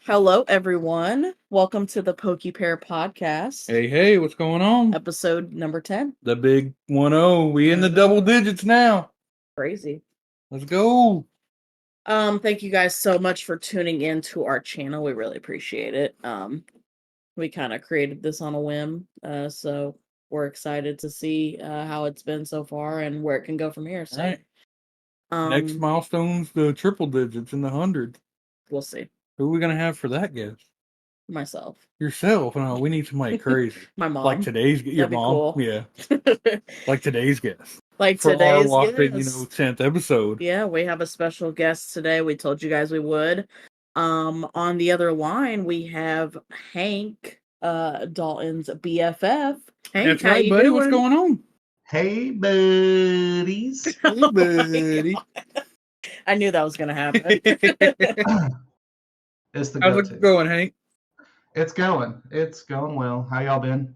Hello, everyone. Welcome to the Pear podcast, Hey, what's going on? episode number 10. The big 1-0. We in the double digits now. Crazy. Let's go. Thank you guys so much for tuning in to our channel. We really appreciate it. We kind of created this on a whim, so we're excited to see how it's been so far and where it can go from here. So, All right. Next milestone's the triple digits in the hundreds. We'll see. Who are we gonna have for that guest? Myself. Yourself? No, we need somebody crazy. My mom. Like today's your That'd be mom. cool. Yeah. Like today's guest. Like for today's our whopping, guest. 10th episode. Yeah, we have a special guest today. We told you guys we would. On the other line, we have Hank, Dalton's BFF. Hank, That's how right, you buddy. doing? What's going on? Hey, buddies. Hey, buddy. I knew that was going to happen. It's the How's go-to. it going, Hank? It's going well. How y'all been?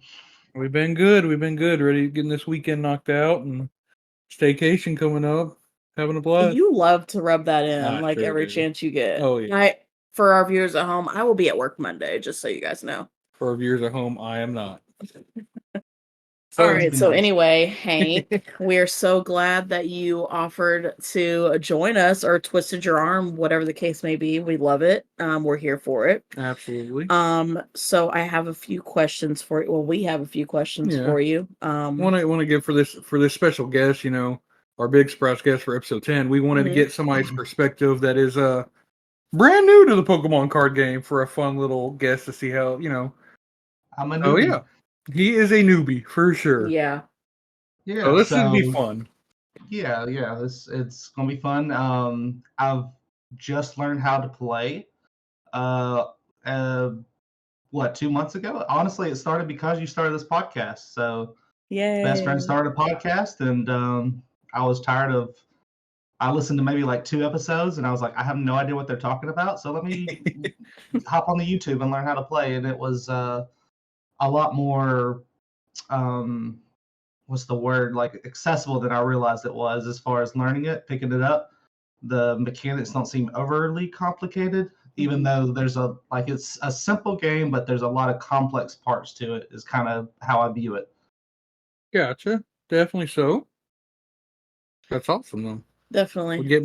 We've been good. Ready to get this weekend knocked out and staycation coming up. Having a blast. You love to rub that in Sure every do. chance you get. Oh, yeah. For our viewers at home, I will be at work Monday, just so you guys know. For our viewers at home, I am not. All right. So anyway, Hank, we're so glad that you offered to join us or twisted your arm, whatever the case may be. We love it. We're here for it. Absolutely. So I have a few questions for you. Well, we have a few questions for you. Want to give for this special guest, our big surprise guest for episode 10. We wanted to get somebody's perspective that is brand new to the Pokemon card game for a fun little guest to see how I'm a newbie. Oh yeah. He is a newbie for sure. Yeah. Yeah. So this should be fun. Yeah. It's gonna be fun. I've just learned how to play. 2 months ago? Honestly, it started because you started this podcast. So best friend started a podcast, and I was tired of. I listened to maybe like 2 episodes, and I was like, I have no idea what they're talking about. So let me hop on the YouTube and learn how to play. And it was a lot more, what's the word, like accessible than I realized it was as far as learning it, picking it up. The mechanics don't seem overly complicated, even though it's a simple game, but there's a lot of complex parts to it, is kind of how I view it. Gotcha. Definitely so. That's awesome though. Definitely. We get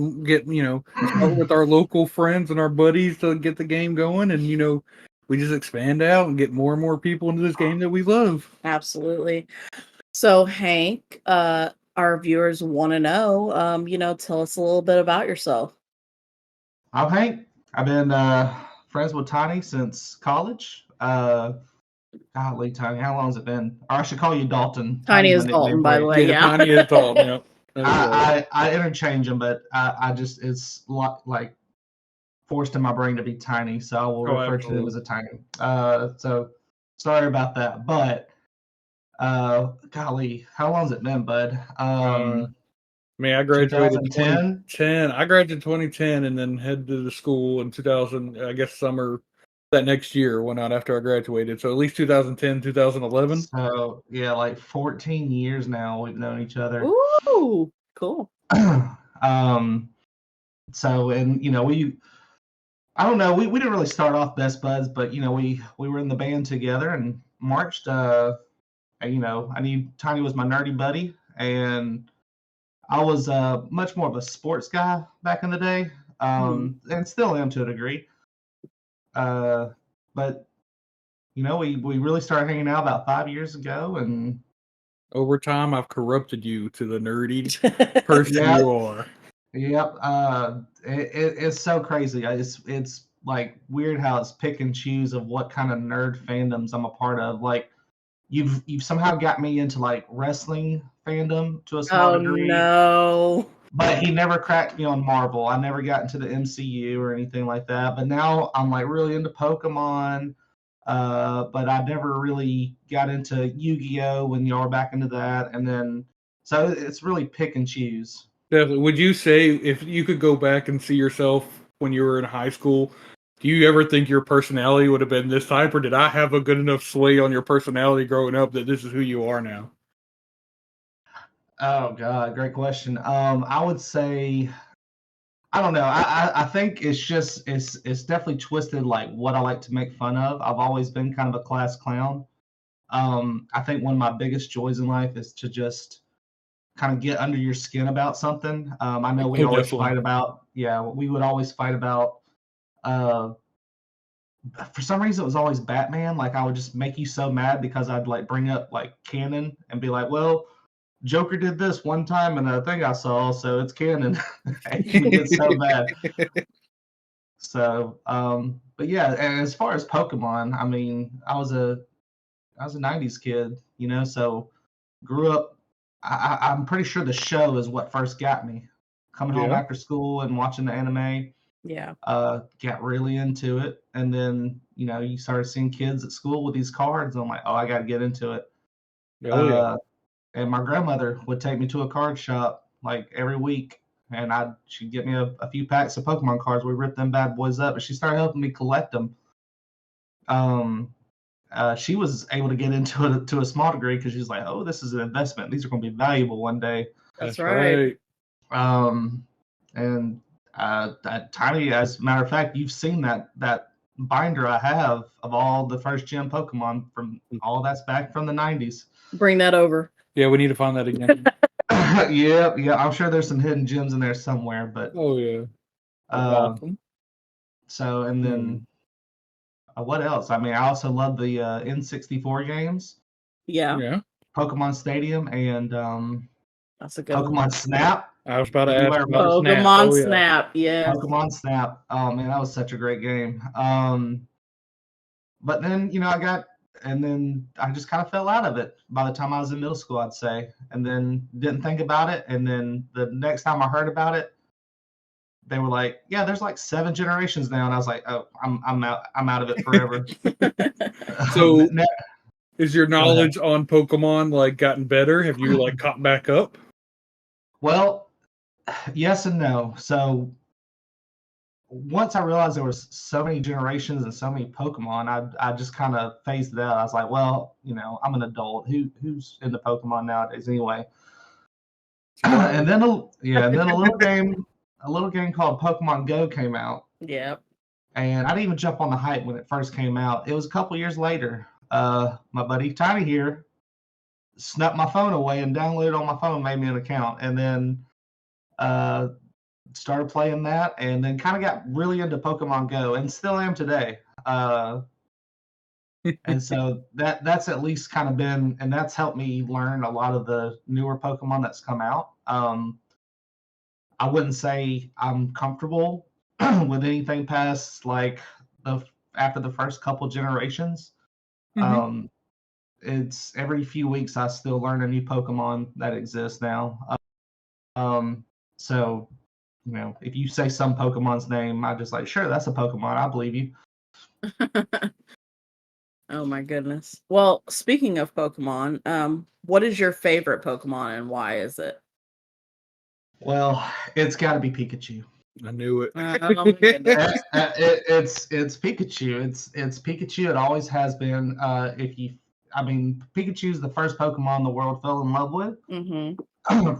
start with our local friends and our buddies to get the game going, and we just expand out and get more and more people into this game that we love. Absolutely. So Hank, our viewers want to know, tell us a little bit about yourself. I'm Hank. I've been friends with Tiny since college. Golly, Tiny, how long has it been? Or I should call you Dalton. Tiny is Dalton, by the way. Yeah. Tiny is Dalton. Yep. I interchange them, but I just, it's like forced in my brain to be Tiny, so I will refer to them as a Tiny. So sorry about that, but golly, how long has it been, bud? I graduated 2010. I graduated 2010 and then headed to the school in 2000, I guess summer that next year, went out after I graduated. So at least 2010, 2011. So yeah, like 14 years now we've known each other. Ooh, cool. So, and I don't know, we didn't really start off best buds, but we were in the band together and marched. I knew Tiny was my nerdy buddy, and I was much more of a sports guy back in the day, and still am to a degree. But we really started hanging out about 5 years ago, and over time I've corrupted you to the nerdy person you are. Yep. It's so crazy. It's like weird how it's pick and choose of what kind of nerd fandoms I'm a part of. Like you've somehow got me into like wrestling fandom to a small degree. Oh no. But he never cracked me on Marvel. I never got into the MCU or anything like that. But now I'm like really into Pokemon. But I never really got into Yu-Gi-Oh! When y'all were back into that. And then so it's really pick and choose. Definitely. Would you say if you could go back and see yourself when you were in high school, do you ever think your personality would have been this type, or did I have a good enough sway on your personality growing up that this is who you are now? Oh God, great question. I would say I don't know. I think it's just it's definitely twisted like what I like to make fun of. I've always been kind of a class clown. I think one of my biggest joys in life is to just kind of get under your skin about something. I know we always fight about, we would always fight about, for some reason it was always Batman. Like I would just make you so mad because I'd like bring up like canon and be like, well, Joker did this one time in a thing I saw, so it's canon. You get so bad. So, but yeah, and as far as Pokemon, I mean, I was a 90s kid, so grew up. I'm pretty sure the show is what first got me. Coming home after school and watching the anime. Yeah. Got really into it. And then, you started seeing kids at school with these cards. And I'm like, oh, I got to get into it. And my grandmother would take me to a card shop like every week. And she'd get me a few packs of Pokemon cards. We ripped them bad boys up. And she started helping me collect them. She was able to get into it to a small degree because she's like, oh, this is an investment. These are going to be valuable one day. That's right. And Tiny, as a matter of fact, you've seen that binder I have of all the first gen Pokemon from all that's back from the 90s. Bring that over. Yeah, we need to find that again. Yeah. I'm sure there's some hidden gems in there somewhere, but awesome. So, and then what else? I mean, I also love the N64 games. Yeah. Pokemon Stadium and that's a good Pokemon one. Snap. I was about to ask about Pokemon Snap. Yeah. Pokemon Snap. Oh man, that was such a great game. But then and then I just kind of fell out of it by the time I was in middle school, I'd say, and then didn't think about it. And then the next time I heard about it, they were like, "Yeah, there's like 7 generations now," and I was like, "Oh, I'm out of it forever." So, is your knowledge on Pokemon like gotten better? Have you like caught back up? Well, yes and no. So once I realized there was so many generations and so many Pokemon, I just kind of phased it out. I was like, well, I'm an adult. Who's into Pokemon nowadays anyway? And then a little game called Pokemon Go came out. Yeah. And I didn't even jump on the hype when it first came out. It was a couple years later. My buddy Tiny here snuck my phone away and downloaded on my phone, made me an account, and then started playing that, and then kind of got really into Pokemon Go, and still am today. And so that's at least kind of been, and that's helped me learn a lot of the newer Pokemon that's come out. I wouldn't say I'm comfortable with anything past like after the first couple generations. It's every few weeks I still learn a new Pokemon that exists now. So if you say some Pokemon's name, I just like, sure, that's a Pokemon. I believe you. Oh my goodness. Well, speaking of Pokemon, what is your favorite Pokemon and why is it? Well, it's got to be Pikachu. I knew it. It's Pikachu. It's Pikachu. It always has been. Pikachu is the first Pokemon the world fell in love with.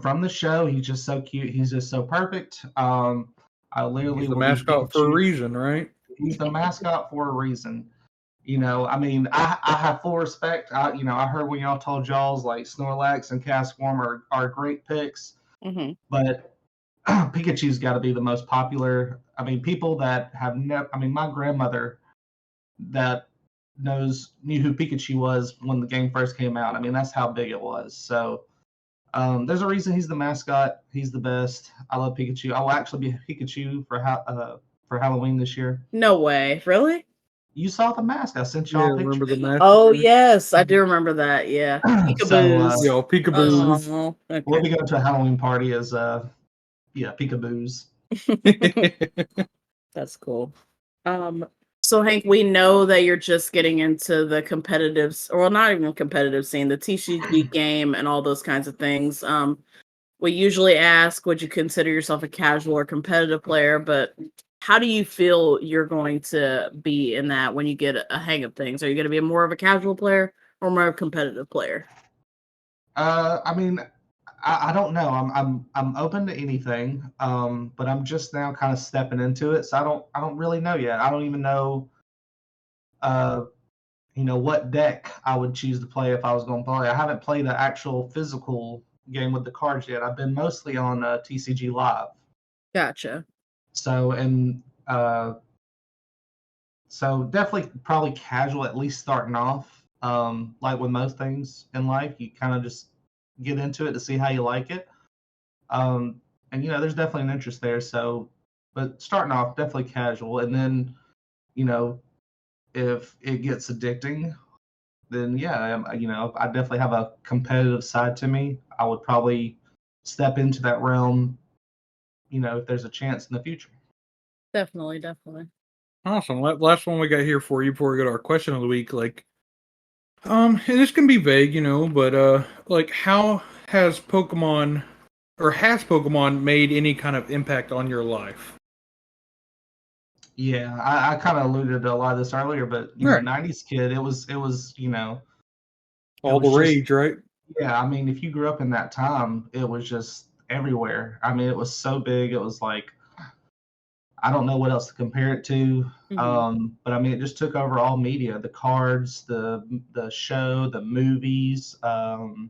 From the show, he's just so cute. He's just so perfect. He's the mascot for a reason, right? He's the mascot for a reason. I have full respect. I heard when y'all told y'all's like Snorlax and Castform are great picks, but Pikachu's got to be the most popular. I mean, people that have never. I mean, my grandmother that knew who Pikachu was when the game first came out. I mean, that's how big it was. So there's a reason he's the mascot. He's the best. I love Pikachu. I will actually be Pikachu for Halloween this year. No way, really? You saw the mask. I sent y'all a picture. Remember the mask? Oh, yes. I do remember that. Yeah. Peekaboos. Peekaboos. Oh, okay. We'll be going to a Halloween party as, Peekaboos. That's cool. So, Hank, we know that you're just getting into the competitive, or not even competitive scene, the TCG game and all those kinds of things. We usually ask, would you consider yourself a casual or competitive player? But how do you feel you're going to be in that when you get a hang of things? Are you going to be more of a casual player or more of a competitive player? I mean, I don't know. I'm open to anything, but I'm just now kind of stepping into it, so I don't really know yet. I don't even know, uh, what deck I would choose to play if I was going to play. I haven't played an actual physical game with the cards yet. I've been mostly on TCG Live. Gotcha. So so definitely probably casual, at least starting off. Like with most things in life, you kind of just get into it to see how you like it. And there's definitely an interest there. So, but starting off, definitely casual, and then if it gets addicting, then yeah, I definitely have a competitive side to me. I would probably step into that realm, if there's a chance in the future. Definitely. Awesome. Last one we got here for you before we go to our question of the week. And this can be vague, but how has Pokemon made any kind of impact on your life? Yeah, I kind of alluded to a lot of this earlier, but Right. 90s kid, it was all the rage, right? Yeah, I mean, if you grew up in that time, it was just everywhere. I mean, it was so big. It was like, I don't know what else to compare it to. But I mean, it just took over all media, the cards, the show, the movies, the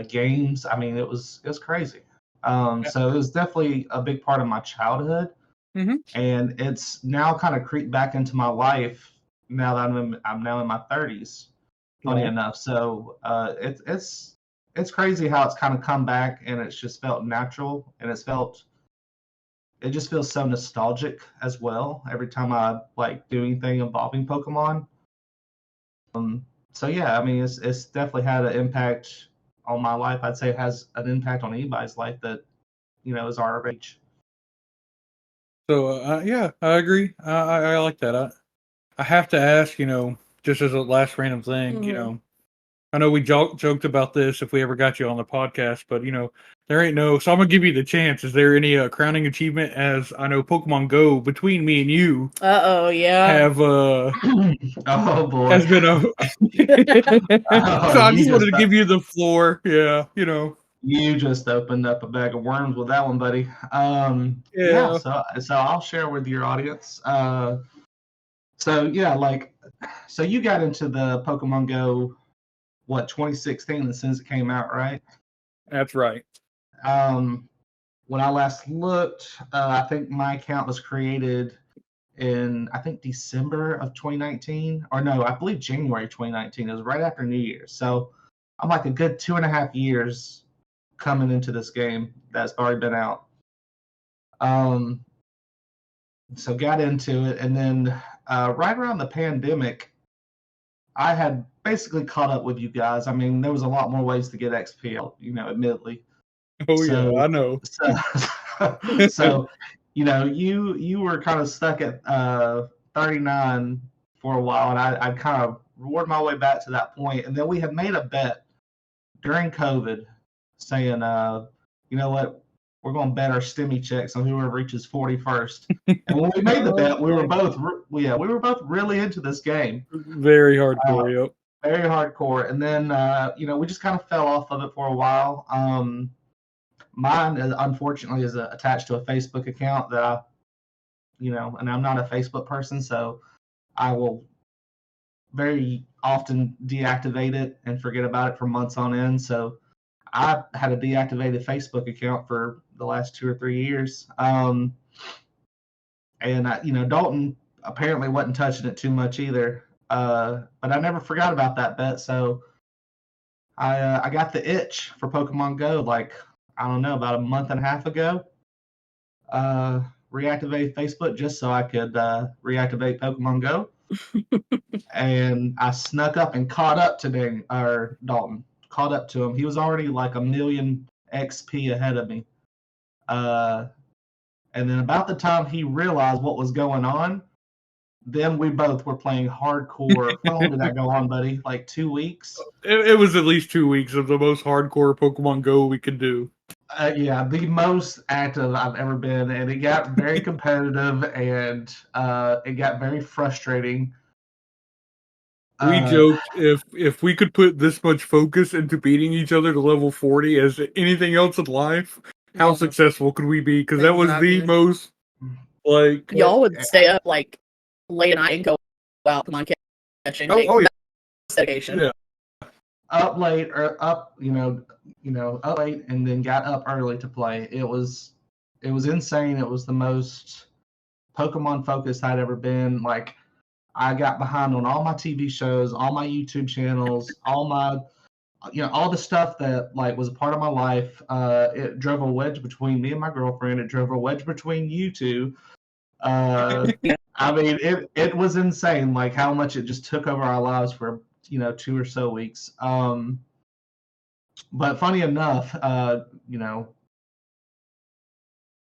games. I mean, it was crazy. So it was definitely a big part of my childhood, and it's now kind of creeped back into my life now that I'm now in my 30s. Funny enough, so it's crazy how it's kind of come back, and it's just felt natural, and it just feels so nostalgic as well every time I like do anything involving Pokemon. So yeah, I mean, it's definitely had an impact on my life. I'd say it has an impact on anybody's life that is our age. So yeah, I agree. I like that. I have to ask, just as a last random thing, I know we joked about this if we ever got you on the podcast, but there ain't no. So I'm gonna give you the chance. Is there any crowning achievement? As I know, Pokemon Go between me and you. Yeah. Have oh boy. Has been a. So I just wanted to give you the floor. Yeah, You just opened up a bag of worms with that one, buddy. Yeah. So I'll share with your audience. So yeah, so you got into the Pokemon Go, 2016, as soon as it came out, right? That's right. When I last looked, I think my account was created in December of 2019, or no, I believe January 2019. It was right after New Year's. So I'm like a good 2.5 years coming into this game that's already been out. So got into it, and then right around the pandemic, I had basically caught up with you guys. I mean, there was a lot more ways to get XP, admittedly. Oh yeah, I know. So you were kind of stuck at 39 for a while, and I kind of roared my way back to that point. And then we had made a bet during COVID, saying, you know what, we're going to bet our stimmy checks on whoever reaches 40 first. And when we made the bet, we were both really into this game. Very hardcore, yep. Very hardcore. And then we just kind of fell off of it for a while. Mine, unfortunately, is attached to a Facebook account that and I'm not a Facebook person, so I will very often deactivate it and forget about it for months on end. So I had a deactivated Facebook account for the last 2 or 3 years. And Dalton apparently wasn't touching it too much either. But I never forgot about that bet. So I got the itch for Pokemon Go, I don't know, about a month and a half ago. Reactivated Facebook just so I could reactivate Pokemon Go. And I snuck up and caught up to Dalton. Caught up to him. He was already like 1,000,000 XP ahead of me. And then about the time he realized what was going on, then we both were playing hardcore. How long did that go on, buddy? Like 2 weeks? It was at least 2 weeks of the most hardcore Pokemon Go we could do. Yeah, the most active I've ever been, and it got very competitive, and it got very frustrating. We joked if we could put this much focus into beating each other to level 40 as anything else in life, how successful could we be? Because that was the most, like... Y'all would stay up, like, late at night and go out Pokemon catching. Oh, yeah. Dedication. Yeah. Up late, or up, up late, and then got up early to play. It was insane. It was the most Pokemon focused I'd ever been. Like, I got behind on all my TV shows, all my YouTube channels, all my, all the stuff that like was a part of my life. It drove a wedge between me and my girlfriend. It drove a wedge between you two. I mean, it was insane, like how much it just took over our lives for 2 or so weeks. But funny enough,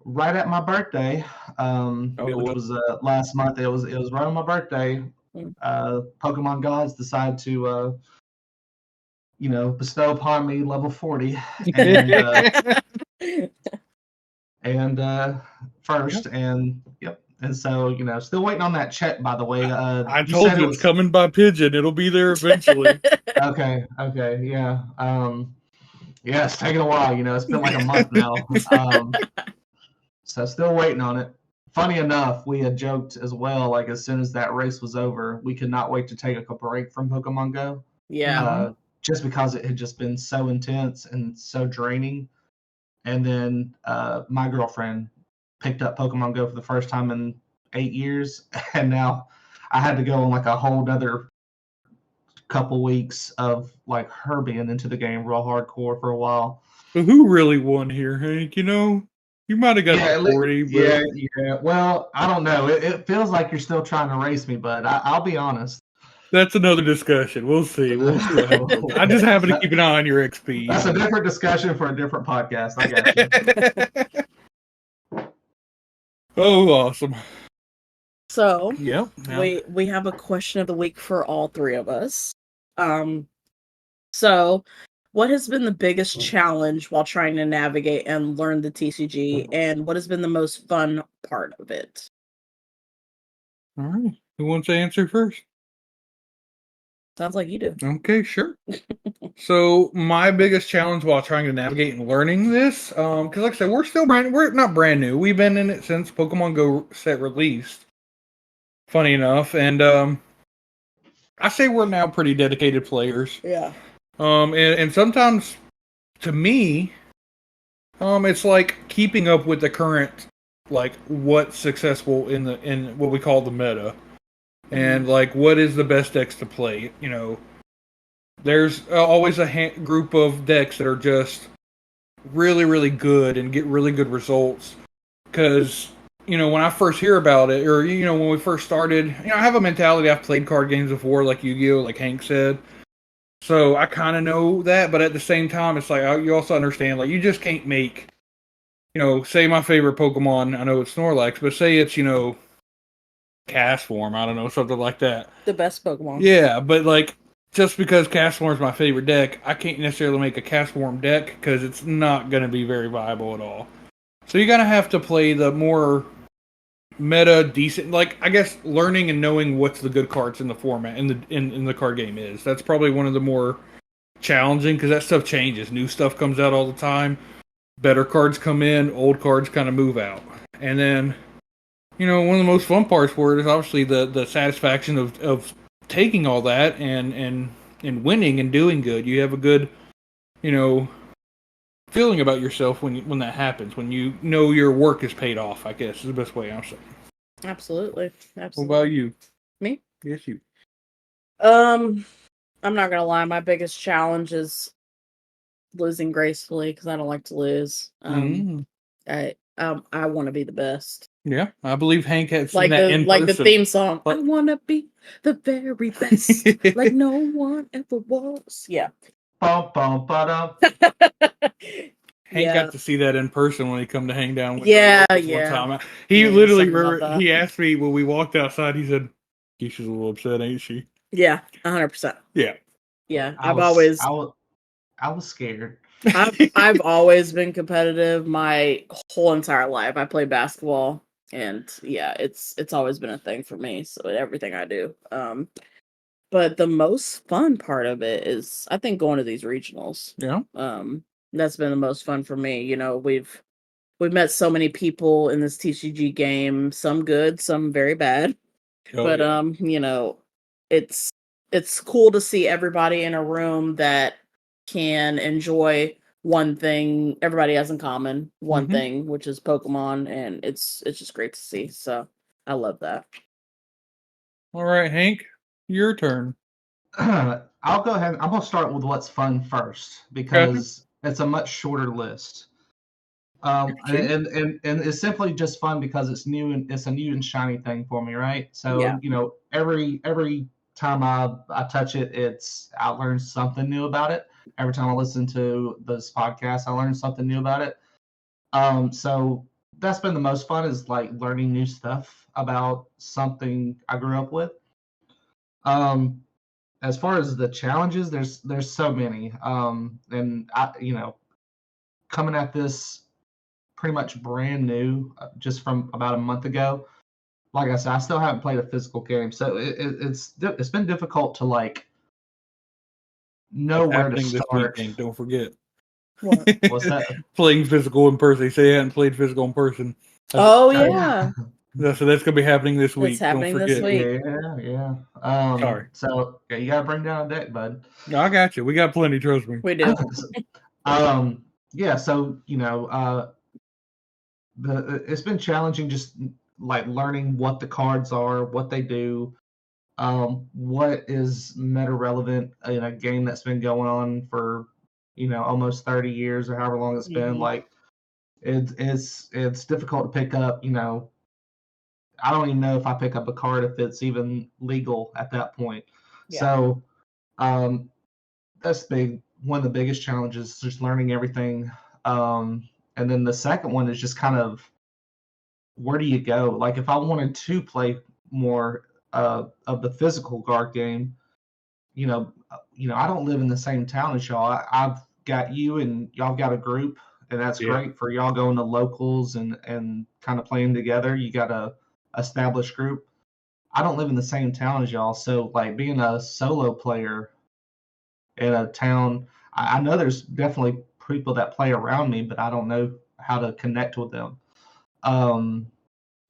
right at my birthday, it was last month. It was right on my birthday. Pokemon gods decided to bestow upon me level 40 and first, and yep. And so, still waiting on that check, by the way. I told you it's coming by pigeon. It'll be there eventually. Okay, yeah. Yeah, it's taking a while. It's been like a month now. So still waiting on it. Funny enough, we had joked as well, like as soon as that race was over, we could not wait to take a break from Pokemon Go. Yeah. Just because it had just been so intense and so draining. And then my girlfriend picked up Pokemon Go for the first time in 8 years, and now I had to go on like a whole other couple weeks of like her being into the game real hardcore for a while. But who really won here, Hank? You might have got 40. But... Yeah. Well, I don't know. It feels like you're still trying to race me, but I'll be honest. That's another discussion. We'll see. What happens. I just happen to keep an eye on your XP. That's a different discussion for a different podcast. I got you. Oh, awesome. So, yep. We have a question of the week for all three of us. So, what has been the biggest challenge while trying to navigate and learn the TCG, and what has been the most fun part of it? All right. Who wants to answer first? Sounds like you do. Okay, sure. So my biggest challenge while trying to navigate and learning this, because like I said, we're not brand new. We've been in it since Pokemon Go set released. Funny enough, and I say we're now pretty dedicated players. Yeah. And sometimes, to me, it's like keeping up with the current, like what's successful in what we call the meta. And, like, what is the best decks to play? There's always a group of decks that are just really, really good and get really good results. Because, when I first hear about it, or, when we first started, I have a mentality. I've played card games before, like Yu-Gi-Oh!, like Hank said. So I kind of know that, but at the same time, it's like, you also understand, like, you just can't make, say my favorite Pokemon, I know it's Snorlax, but say it's, Castform, I don't know, something like that. The best Pokemon. Yeah, but like, just because Castform is my favorite deck, I can't necessarily make a Castform deck because it's not going to be very viable at all. So you're going to have to play the more meta, decent, like, I guess learning and knowing what's the good cards in the format, in the card game is. That's probably one of the more challenging, because that stuff changes. New stuff comes out all the time. Better cards come in, old cards kind of move out. And then... one of the most fun parts for it is obviously the satisfaction of taking all that and winning and doing good. You have a good, feeling about yourself when that happens, when you know your work is paid off, I guess is the best way I'm saying. Absolutely. What about you? Me? Yes, you. I'm not gonna lie, my biggest challenge is losing gracefully, because I don't like to lose. I want to be the best. Yeah, I believe Hank had seen like that in like person. The theme song. I want to be the very best, like no one ever was. Yeah. Bum, bum, ba-dum. Hank got to see that in person when he come to hang down with one time. He literally he asked me when we walked outside. He said, "Keisha's a little upset, ain't she?" Yeah, 100%. Yeah. Yeah, I was scared. I've always been competitive my whole entire life. I played basketball, and yeah, it's always been a thing for me. So everything I do, But the most fun part of it is, I think, going to these regionals. Yeah. That's been the most fun for me. You know, we've met so many people in this TCG game, some good, some very bad. But you know, it's cool to see everybody in a room that can enjoy one thing everybody has in common, one thing, which is Pokemon, and it's just great to see. So I love that. All right, Hank, your turn. I'll go ahead. I'm gonna start with what's fun first because it's a much shorter list. And it's simply just fun because it's new and it's a new and shiny thing for me, right? So you know, every time I touch it, I learn something new about it. Every time I listen to this podcast, I learn something new about it. So that's been the most fun, is like learning new stuff about something I grew up with. As far as the challenges, there's so many. And I, you know, coming at this pretty much brand new, just from about a month ago. Like I said, I still haven't played a physical game, so it's been difficult to like know where to Happening this start. weekend, don't forget. What? What's that? Playing physical in person. They say they hadn't played physical in person. Oh yeah. So that's gonna be happening this week. It's happening don't forget. this week. Yeah. Sorry. So yeah, you gotta bring down a deck, bud. No, I got you. We got plenty. Trust me. We do. Yeah. So you know, it's been challenging, just like learning what the cards are, what they do, what is meta relevant in a game that's been going on for, you know, almost 30 years or however long it's been. Like it's difficult to pick up. You know, I don't even know if I pick up a card if it's even legal at that point. Yeah. So that's big. One of the biggest challenges is just learning everything. And then the second one is just kind of, where do you go? Like if I wanted to play more of the physical guard game, you know, I don't live in the same town as y'all. I've got you, and y'all got a group, and that's great for y'all going to locals and kind of playing together. You got a established group. I don't live in the same town as y'all, so like being a solo player in a town, I know there's definitely people that play around me, but I don't know how to connect with them.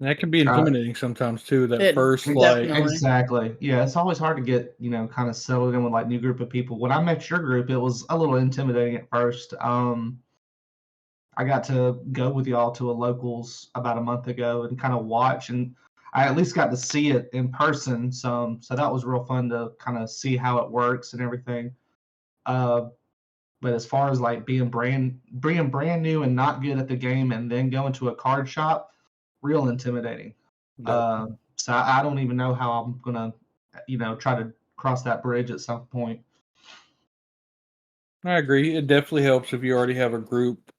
That can be intimidating sometimes too. That first like exactly, yeah, it's always hard to get, you know, kind of settled in with like new group of people. When I met your group, it was a little intimidating at first. I got to go with y'all to a locals about a month ago and kind of watch, and I at least got to see it in person some, so that was real fun to kind of see how it works and everything. But as far as like being brand new and not good at the game and then going to a card shop, real intimidating. So I don't even know how I'm gonna, you know, try to cross that bridge at some point. I agree. It definitely helps if you already have a group,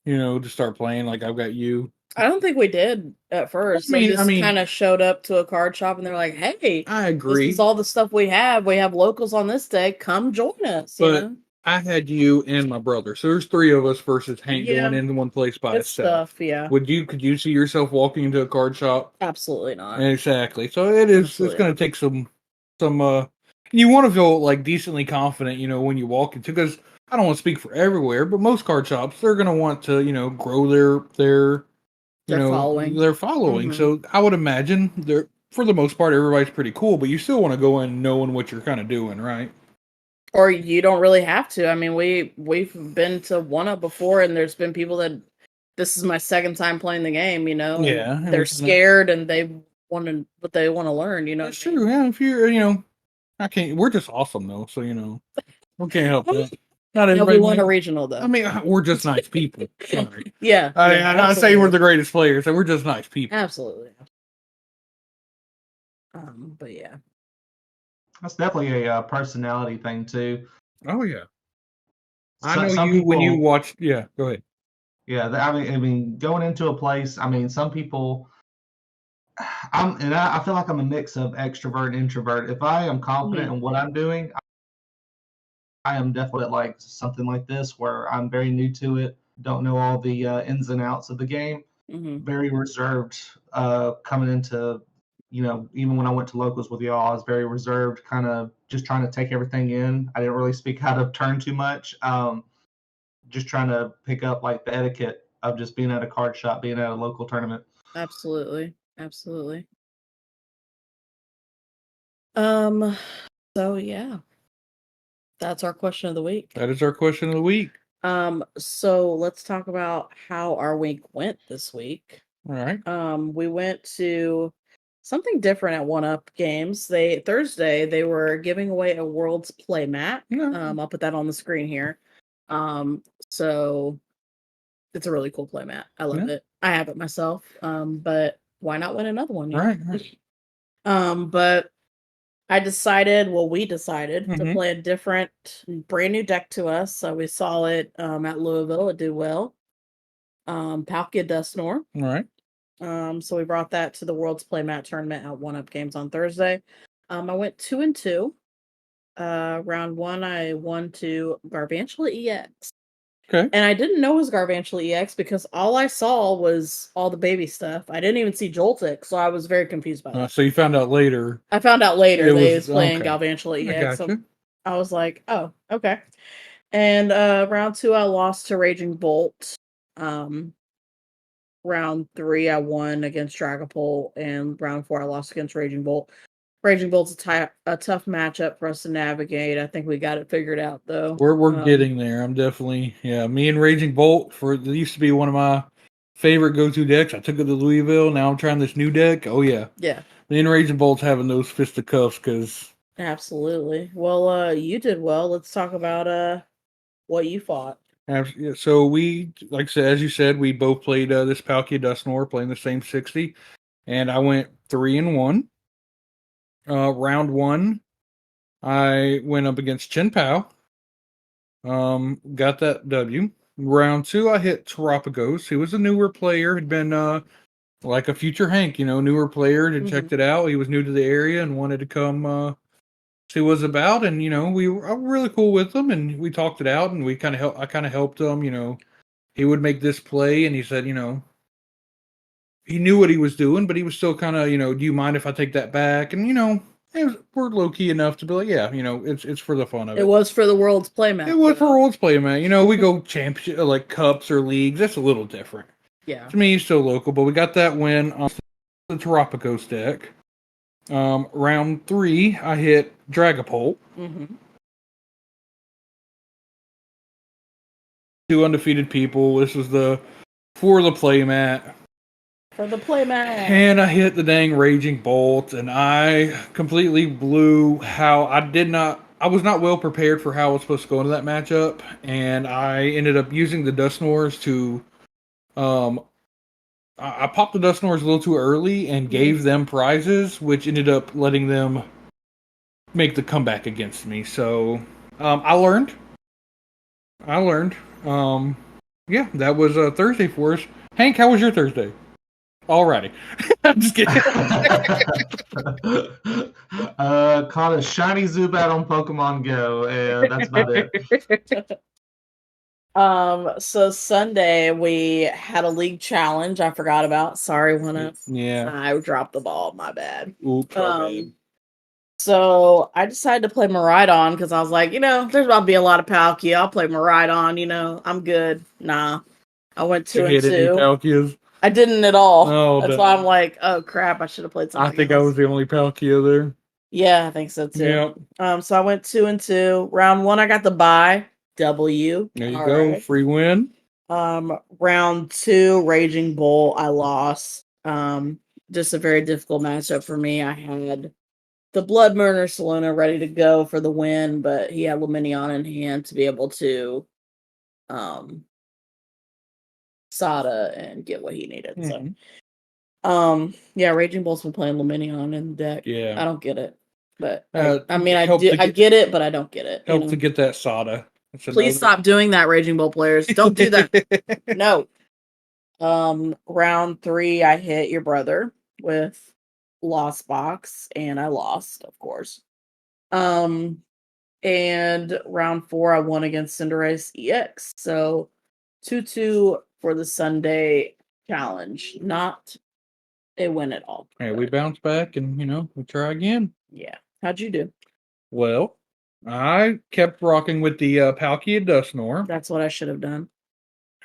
you know, to start playing. Like I've got you. I don't think we did at first. I mean, kind of showed up to a card shop and they're like, "Hey, I agree. This is all the stuff we have. We have locals on this day. Come join us." But you know? I had you and my brother, so there's three of us versus Hank going into one place by himself. Yeah. Could you see yourself walking into a card shop? Absolutely not. Exactly. So it's going to take some. You want to feel like decently confident, you know, when you walk into, because I don't want to speak for everywhere, but most card shops, they're going to want to, you know, grow their following. So I would imagine they're, for the most part, everybody's pretty cool, but you still want to go in knowing what you're kind of doing, right? Or you don't really have to. I mean, we've been to one up before, and there's been people that, this is my second time playing the game, you know. Yeah, they're scared and they want to learn, you know. That's true. Yeah, if you're, you know, I can't. We're just awesome though, so you know, we can't help that. Not everybody. We won a regional though. I mean, we're just nice people. Sorry. Yeah. I say we're the greatest players, and we're just nice people. Absolutely. But yeah. That's definitely a personality thing too. Oh yeah. I know you people, when you watch. Yeah, go ahead. Yeah, I mean, going into a place. I mean, some people. I feel like I'm a mix of extrovert and introvert. If I am confident in what I'm doing, I am definitely like something like this where I'm very new to it, don't know all the ins and outs of the game. Very reserved coming into, even when I went to locals with y'all, I was very reserved, kind of just trying to take everything in. I didn't really speak out of turn too much. Just trying to pick up like the etiquette of just being at a card shop, being at a local tournament. Absolutely. So yeah, that's our question of the week. That is our question of the week. So let's talk about how our week went this week. All right. We went to something different at 1UP Games. Thursday they were giving away a World's Play mat. I'll put that on the screen here. So it's a really cool play mat. I love it. I have it myself. But why not win another one? Right. But we decided to play a different, brand new deck to us. So we saw it at Louisville. It did well. Palkia Dustnor. All right. So we brought that to the World's Playmat tournament at 1UP Games on Thursday. I went 2-2. Round 1, I won to Garvantula EX. Okay. And I didn't know it was Garvantula EX because all I saw was all the baby stuff. I didn't even see Joltik, so I was very confused by that. So you found out later. I found out later they was playing Galvantula EX. Gotcha. So I was like, oh, okay. And round 2, I lost to Raging Bolt. Round 3, I won against Dragapult, and round 4, I lost against Raging Bolt. Raging Bolt's a tough matchup for us to navigate. I think we got it figured out, though. We're getting there. I'm definitely, me and Raging Bolt, it used to be one of my favorite go-to decks. I took it to Louisville. Now I'm trying this new deck. Oh, yeah. Yeah. Me and Raging Bolt's having those fisticuffs because... Absolutely. Well, you did well. Let's talk about what you fought. So we, like I said, as you said, we both played this Palkia Dustnor, playing the same 60, and I went 3-1. Round 1, I went up against Chen Pao. Got that W. Round 2, I hit Terapagos. He was a newer player, had been like a future Hank, newer player, had checked it out. He was new to the area and wanted to come see what it was about, and we were really cool with him, and we talked it out, and I kind of helped him. He would make this play, and he said, he knew what he was doing, but he was still kind of, do you mind if I take that back? And we're low key enough to be like, yeah, it's for the fun of it. It was for the World's Playmat. It was for World's Playmat. We go championship like cups or leagues. That's a little different. Yeah. To me, he's still local, but we got that win on the Terapagos deck. Round 3, I hit Dragapult. 2 undefeated people. This was for the playmat. For the playmat. And I hit the dang Raging Bolt, and I completely blew I was not well prepared for how I was supposed to go into that matchup, and I ended up using the Dustnors to, I popped the Dustnors a little too early and gave them prizes, which ended up letting them make the comeback against me. So, I learned. Yeah, that was Thursday for us. Hank, how was your Thursday? Alrighty. I'm just kidding. Caught a shiny Zubat on Pokemon Go, and that's about it. So Sunday we had a league challenge I forgot about. Sorry, 1UP. Yeah. I dropped the ball. My bad. Oops. Bad. So I decided to play Miraidon because I was like, there's about to be a lot of Palkia. I'll play Miraidon, I'm good. Nah. I went 2-2. Palkias? I didn't at all. Oh, that's why I'm like, oh crap, I should have played something. I think else. I was the only Palkia there. Yeah, I think so too. Yep. So I went 2-2. Round 1, I got the bye. W. There you go. Right. Free win. Round 2, Raging Bull, I lost. Just a very difficult matchup for me. I had the Blood Murder Saluna ready to go for the win, but he had Luminion in hand to be able to Sada and get what he needed. So yeah, Raging Bull's been playing Luminion in the deck. Yeah. I don't get it. But I get it, but I don't get it. Help to get that Sada. Please stop doing that, Raging Bull players. Don't do that. No. Round 3, I hit your brother with Lost Box, and I lost, of course. And round 4, I won against Cinderace EX. So 2-2 for the Sunday challenge. Not it went at all. Hey, we bounce back and we try again. Yeah. How'd you do? Well, I kept rocking with the Palkia Dusknoir. That's what I should have done.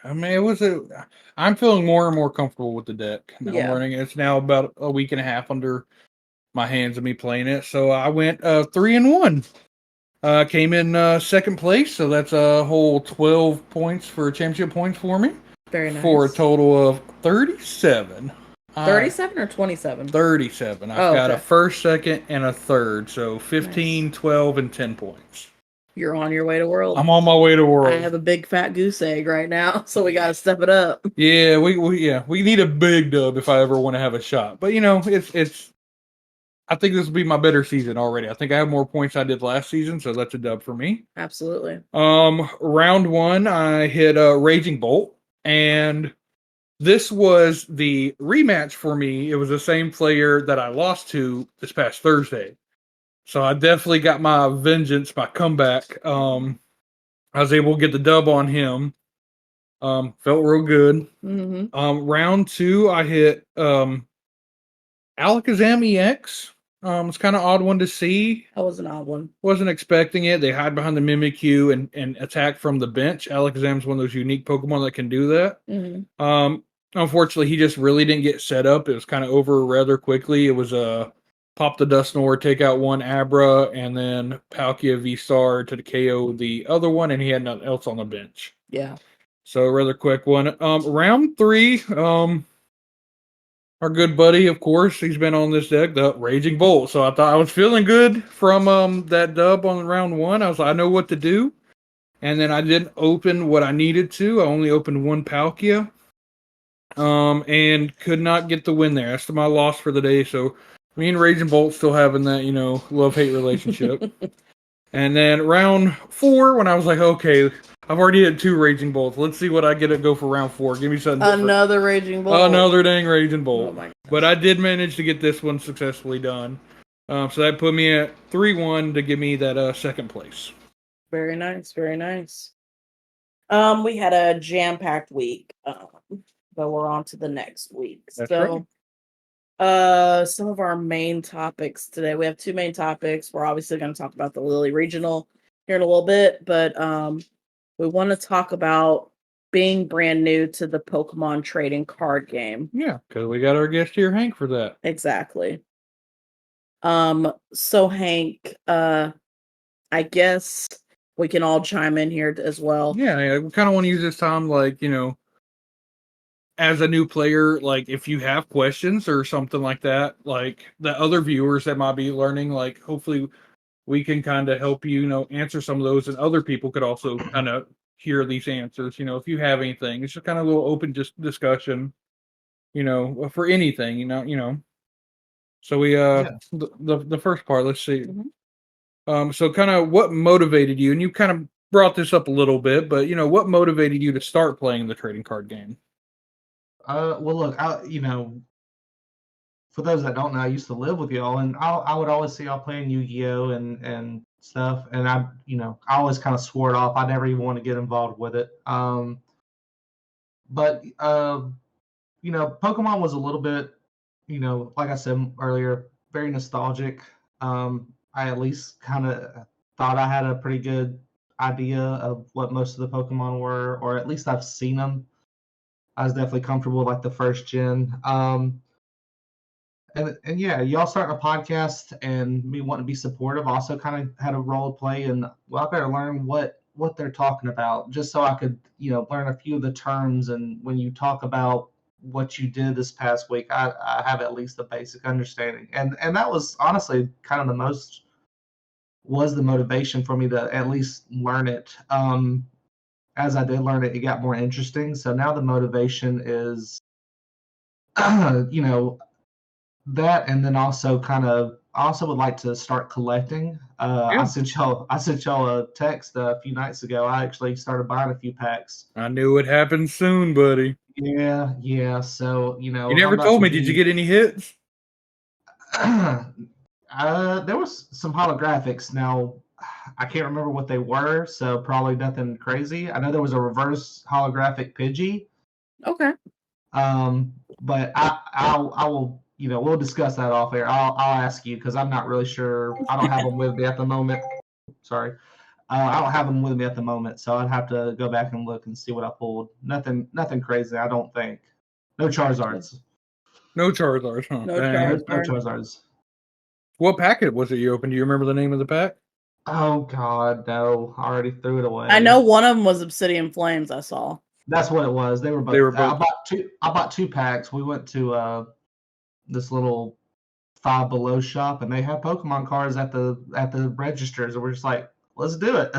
I mean, I'm feeling more and more comfortable with the deck. I'm learning. It's now about a week and a half under my hands of me playing it. So I went 3-1. Came in second place, so that's a whole 12 points for championship points for me. Very nice. For a total of 37. 37 or 27? 37. I've got a first, second, and a third. So 15, 12, and 10 points. You're on your way to World. I'm on my way to World. I have a big fat goose egg right now, so we got to step it up. Yeah, we need a big dub if I ever want to have a shot. But it's. I think this will be my better season already. I think I have more points I did last season, so that's a dub for me. Absolutely. Round 1, I hit a Raging Bolt, and this was the rematch for me. It was the same player that I lost to this past Thursday. So I definitely got my vengeance, my comeback. I was able to get the dub on him. Felt real good. Mm-hmm. Round 2, I hit Alakazam EX. It's kind of odd one to see. That was an odd one. Wasn't expecting it. They hide behind the Mimikyu and attack from the bench. Alakazam's one of those unique Pokemon that can do that. Mm-hmm. Unfortunately, he just really didn't get set up. It was kind of over rather quickly. It was pop the Dusknoir, take out one Abra, and then Palkia V-Star to KO the other one, and he had nothing else on the bench. Yeah. So a rather quick one. Round 3, our good buddy, of course, he's been on this deck, the Raging Bolt. So I thought I was feeling good from that dub on round 1. I was like, I know what to do. And then I didn't open what I needed to. I only opened one Palkia. And could not get the win there. That's my loss for the day. So me and Raging Bolt still having that, love-hate relationship. And then round 4, when I was like, okay, I've already had 2 Raging Bolts. Let's see what I get to go for round 4. Give me something different. Another Raging Bolt. Another dang Raging Bolt. Oh my gosh. But I did manage to get this one successfully done. So that put me at 3-1 to give me that second place. Very nice. Very nice. We had a jam-packed week. But we're on to the next week. That's right. Some of our main topics today. We have 2 main topics. We're obviously going to talk about the Lily Regional here in a little bit, but we want to talk about being brand new to the Pokemon trading card game. Yeah, because we got our guest here, Hank, for that. Exactly. So Hank, I guess we can all chime in here as well. Yeah, we kind of want to use this time, as a new player, if you have questions or something like that, the other viewers that might be learning, hopefully we can kind of help you, answer some of those, and other people could also kind of hear these answers. If you have anything, it's just kind of a little open discussion, for anything, So we the first part, let's see. Mm-hmm. So kind of what motivated you, and you kind of brought this up a little bit, but what motivated you to start playing the trading card game? Well, look, for those that don't know, I used to live with y'all, and I would always see y'all playing Yu-Gi-Oh and stuff, and I always kind of swore it off. I never even want to get involved with it. But Pokemon was a little bit, like I said earlier, very nostalgic. I at least kind of thought I had a pretty good idea of what most of the Pokemon were, or at least I've seen them. I was definitely comfortable with the first gen. And yeah, y'all starting a podcast and me wanting to be supportive also kind of had a role to play. And I better learn what they're talking about, just so I could learn a few of the terms. And when you talk about what you did this past week, I have at least a basic understanding. And that was honestly kind of the motivation for me to at least learn it. As I did learn it, it got more interesting. So now the motivation is, that, and then also I also would like to start collecting. I sent y'all a text a few nights ago. I actually started buying a few packs. I knew it happened soon, buddy. Yeah. So you never told me. Did you get any hits? There was some holographics. Now I can't remember what they were, so probably nothing crazy. I know there was a reverse holographic Pidgey. Okay. but I will, we'll discuss that off air. I'll ask you because I'm not really sure. I don't have them with me at the moment. Sorry. I don't have them with me at the moment, so I'd have to go back and look and see what I pulled. Nothing crazy, I don't think. No Charizards. No Charizards, huh? No No Charizard. Charizards. What packet was it you opened? Do you remember the name of the pack? Oh God, no! I already threw it away. I know one of them was Obsidian Flames. I saw. That's what it was. They were both. I bought two packs. We went to this little Five Below shop, and they had Pokemon cards at the registers, and we're just like, let's do it.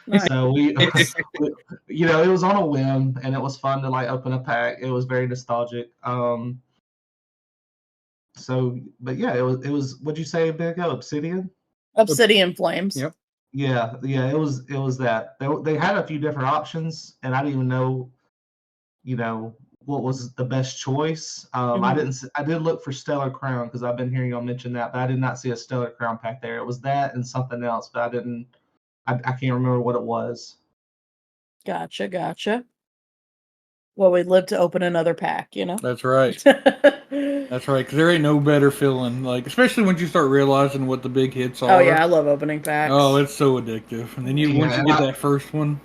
Nice. So we, it was on a whim, and it was fun to like open a pack. It was very nostalgic. So, but yeah, it was. What'd you say, Big O? Obsidian. Obsidian Flames. Yep. Yeah, it was that. They had a few different options, and I didn't even know, what was the best choice. I did look for Stellar Crown because I've been hearing y'all mention that, but I did not see a Stellar Crown pack there. It was that and something else, but I can't remember what it was. Gotcha. Well, we'd live to open another pack, That's right. That's right, because there ain't no better feeling, like, especially once you start realizing what the big hits are. Oh yeah, I love opening packs. Oh, it's so addictive. And then once you get that first one.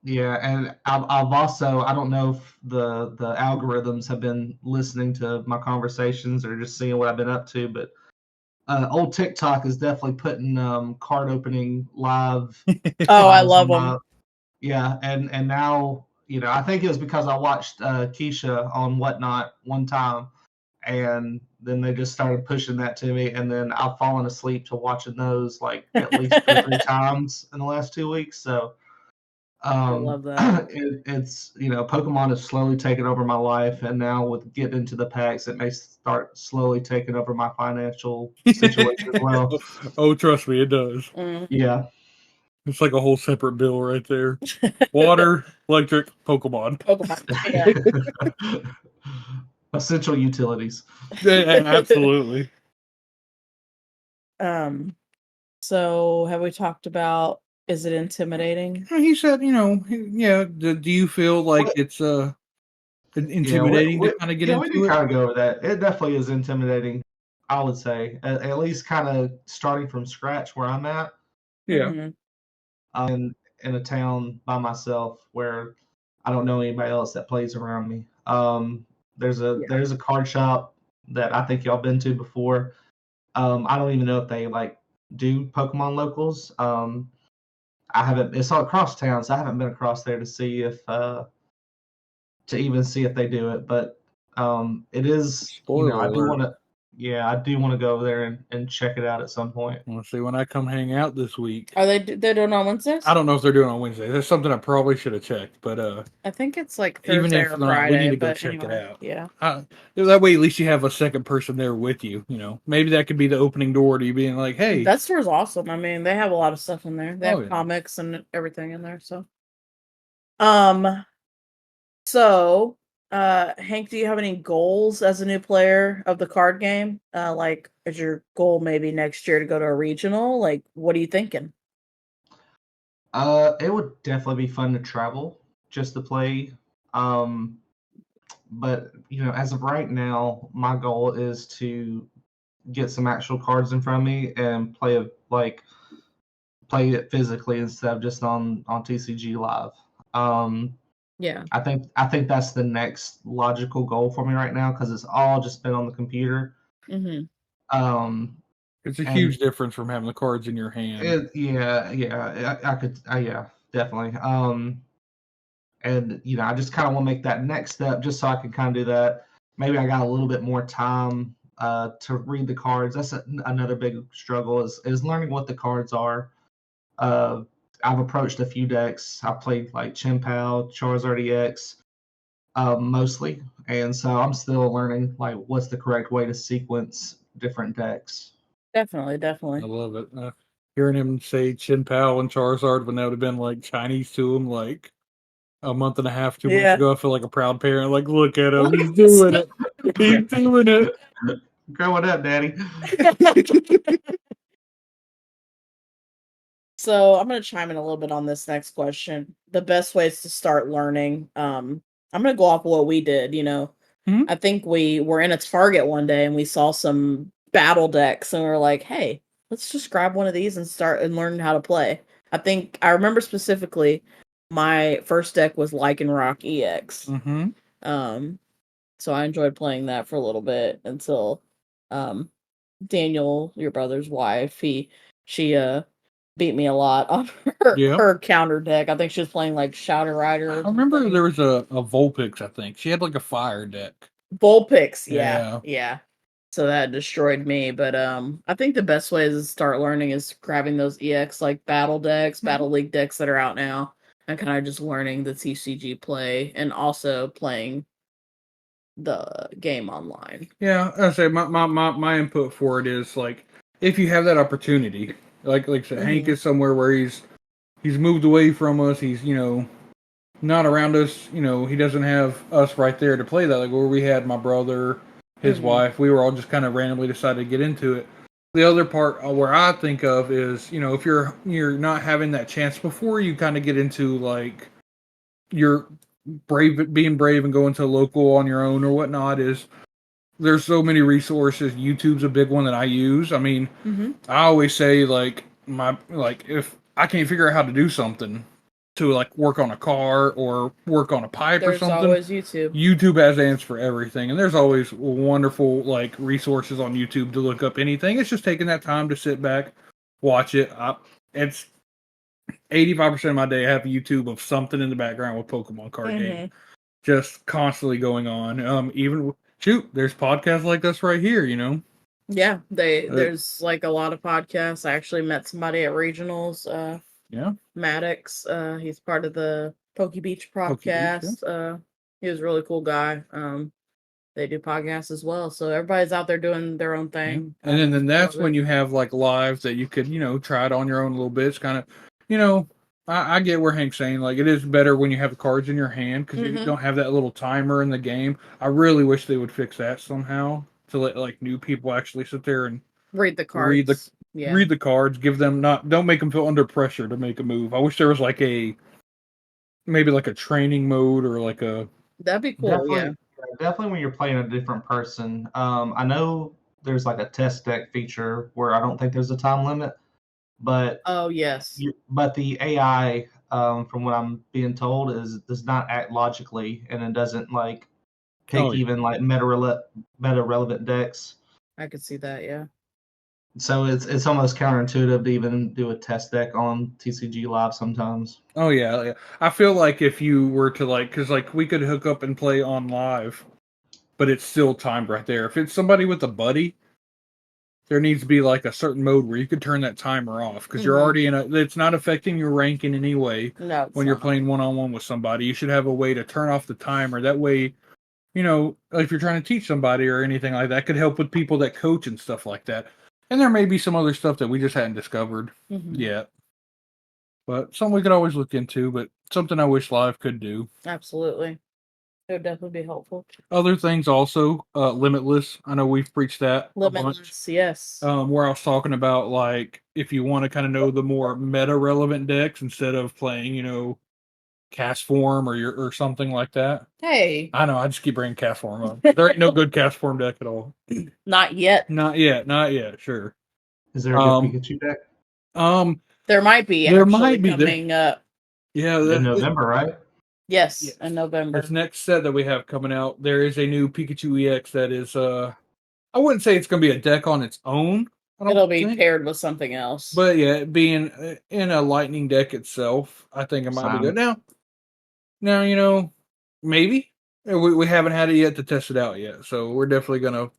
Yeah, and I've also, I don't know if the algorithms have been listening to my conversations or just seeing what I've been up to, but old TikTok is definitely putting card opening live. Oh, I love them. Yeah, and now, I think it was because I watched Keisha on Whatnot one time, and then they just started pushing that to me, and then I've fallen asleep to watching those like at least 2 or 3 times in the last 2 weeks. So I love that. it's Pokemon has slowly taken over my life, and now with getting into the packs, it may start slowly taking over my financial situation as well. Oh, trust me, it does. Yeah. It's like a whole separate bill right there. Water, electric, Pokemon. Yeah. Essential utilities. Yeah, absolutely. So have we talked about, is it intimidating? He said, yeah. Do you feel like it's intimidating to kind of get into we did it? kind of go over that. It definitely is intimidating, I would say. At least kind of starting from scratch where I'm at. Yeah. I'm in a town by myself where I don't know anybody else that plays around me. There's a card shop that I think y'all been to before. I don't even know if they like do Pokemon locals. I haven't. It's all across town, so I haven't been across there to see if they do it. But it is. Spoiler I do alert. want to. Yeah, I do want to go over there and check it out at some point. Let's see when I come hang out this week. Are they're doing on Wednesdays? I don't know if they're doing on Wednesday. That's something I probably should have checked, but I think it's like Thursday even if or not, Friday, we need to go check it out. Yeah. That way, at least you have a second person there with you. Maybe that could be the opening door to you being like, "Hey, that store's awesome." I mean, they have a lot of stuff in there. They have comics and everything in there. So, Hank, do you have any goals as a new player of the card game? Like, is your goal maybe next year to go to a regional? Like, what are you thinking? It would definitely be fun to travel just to play. But as of right now, my goal is to get some actual cards in front of me and play it physically instead of just on TCG Live. Yeah. I think that's the next logical goal for me right now because it's all just been on the computer. Mm-hmm. It's a huge difference from having the cards in your hand. I could, definitely. And I just kind of want to make that next step just so I can kind of do that. Maybe I got a little bit more time to read the cards. That's another big struggle is learning what the cards are. I've approached a few decks. I played like Chien-Pao, Charizard EX, mostly, and so I'm still learning like what's the correct way to sequence different decks. Definitely. I love it. Hearing him say Chien-Pao and Charizard when that would have been like Chinese to him, like a month and a half, 2 months ago, I feel like a proud parent. Like, look at him, he's doing it. He's doing it. Growing up, Daddy. So I'm going to chime in a little bit on this next question. The best ways to start learning. I'm going to go off of what we did. I think we were in a Target one day and we saw some battle decks and we were like, hey, let's just grab one of these and start and learn how to play. I remember specifically my first deck was Lycanroc EX. So I enjoyed playing that for a little bit until Daniel, your brother's wife, she beat me a lot on her counter deck. I think she was playing like Shouter Rider. I remember there was a Vulpix, I think. She had like a fire deck. Vulpix, yeah. So that destroyed me. But I think the best way to start learning is grabbing those EX like battle decks, Battle League decks that are out now, and kind of just learning the TCG play and also playing the game online. Yeah, I say my input for it is like if you have that opportunity, like I said, Hank is somewhere where he's moved away from us. He's not around us. He doesn't have us right there to play that. Like where we had my brother, his wife, we were all just kind of randomly decided to get into it. The other part where I think of is if you're not having that chance before you kind of get into like you're being brave and going to local on your own or whatnot is there's so many resources. YouTube's a big one that I use. I mean, I always say if I can't figure out how to do something to like work on a car or work on a pipe or something, always YouTube. YouTube has answers for everything, and there's always wonderful like resources on YouTube to look up anything. It's just taking that time to sit back, watch it. It's 85% of my day I have YouTube of something in the background with Pokemon card game, just constantly going on. Even there's podcasts like this right here. Yeah, there's like a lot of podcasts. I actually met somebody at regionals. Maddox. He's part of the Poke Beach podcast. He was a really cool guy. They do podcasts as well, so everybody's out there doing their own thing. And then that's when you have like live that you could try it on your own a little bit. It's kind of I get where Hank's saying like it is better when you have the cards in your hand because you don't have that little timer in the game. I really wish they would fix that somehow to let like new people actually sit there and read the cards. Read the cards. Give them don't make them feel under pressure to make a move. I wish there was like maybe like a training mode or like a. That'd be cool. Definitely when you're playing a different person. I know there's like a test deck feature where I don't think there's a time limit, but but the AI, from what I'm being told, does not act logically, and it doesn't like take even like meta relevant decks. I could see that, yeah. So it's almost counterintuitive to even do a test deck on TCG Live sometimes. Oh yeah. I feel like if you were to because we could hook up and play on live, but it's still timed right there. If it's somebody with a buddy, there needs to be like a certain mode where you could turn that timer off because you're already it's not affecting your rank in any way. No, when you're playing one-on-one with somebody, you should have a way to turn off the timer. That way, if you're trying to teach somebody or anything like that, could help with people that coach and stuff like that. And there may be some other stuff that we just hadn't discovered yet. But something we could always look into, but something I wish live could do. Absolutely. It would definitely be helpful. Other things also, Limitless. I know we've preached that Limitless, a bunch. Yes. Where I was talking about, like, if you want to kind of know the more meta-relevant decks instead of playing, Cast Form or something like that. Hey. I know, I just keep bringing Cast Form up. There ain't no good Cast Form deck at all. Not yet. Not yet, sure. Is there a good Pikachu deck? There might be. There might be coming up. Yeah, in November, right? Yes, in November. This next set that we have coming out, there is a new Pikachu EX that is. I wouldn't say it's going to be a deck on its own. It'll be paired with something else. But yeah, being in a Lightning deck itself, I think it might be good. Now, maybe we haven't had it yet to test it out yet, so we're definitely going to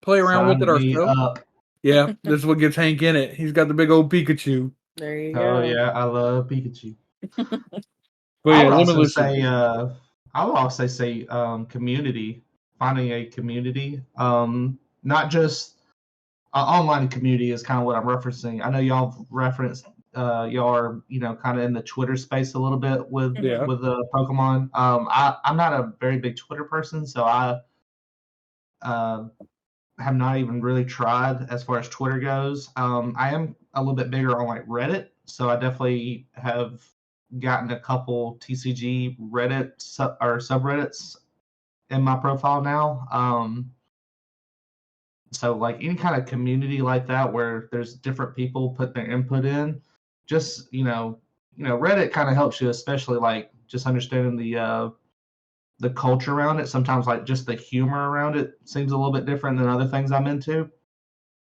play around with it ourselves. Yeah, this is what gets Hank in it. He's got the big old Pikachu. There you go. Oh yeah, I love Pikachu. But I would also say community, finding a community, not just online community is kind of what I'm referencing. I know y'all have referenced y'all are kind of in the Twitter space a little bit with Pokemon. I'm not a very big Twitter person, so I have not even really tried as far as Twitter goes. I am a little bit bigger on like Reddit, so I definitely have gotten a couple TCG Reddit or subreddits in my profile now. So like any kind of community like that where there's different people put their input in, just Reddit kind of helps you, especially like just understanding the culture around it. Sometimes like just the humor around it seems a little bit different than other things I'm into.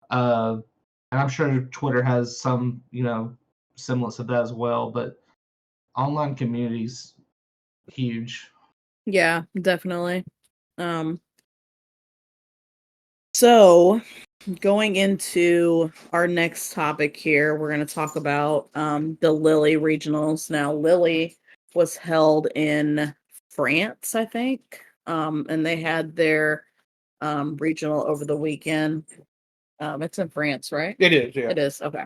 And I'm sure Twitter has some, semblance of that as well, but online communities huge. Yeah, definitely. So going into our next topic here, we're going to talk about the Lily regionals. Now, Lily was held in France, I think, and they had their regional over the weekend. It's in France, right? It is, yeah. It is, okay.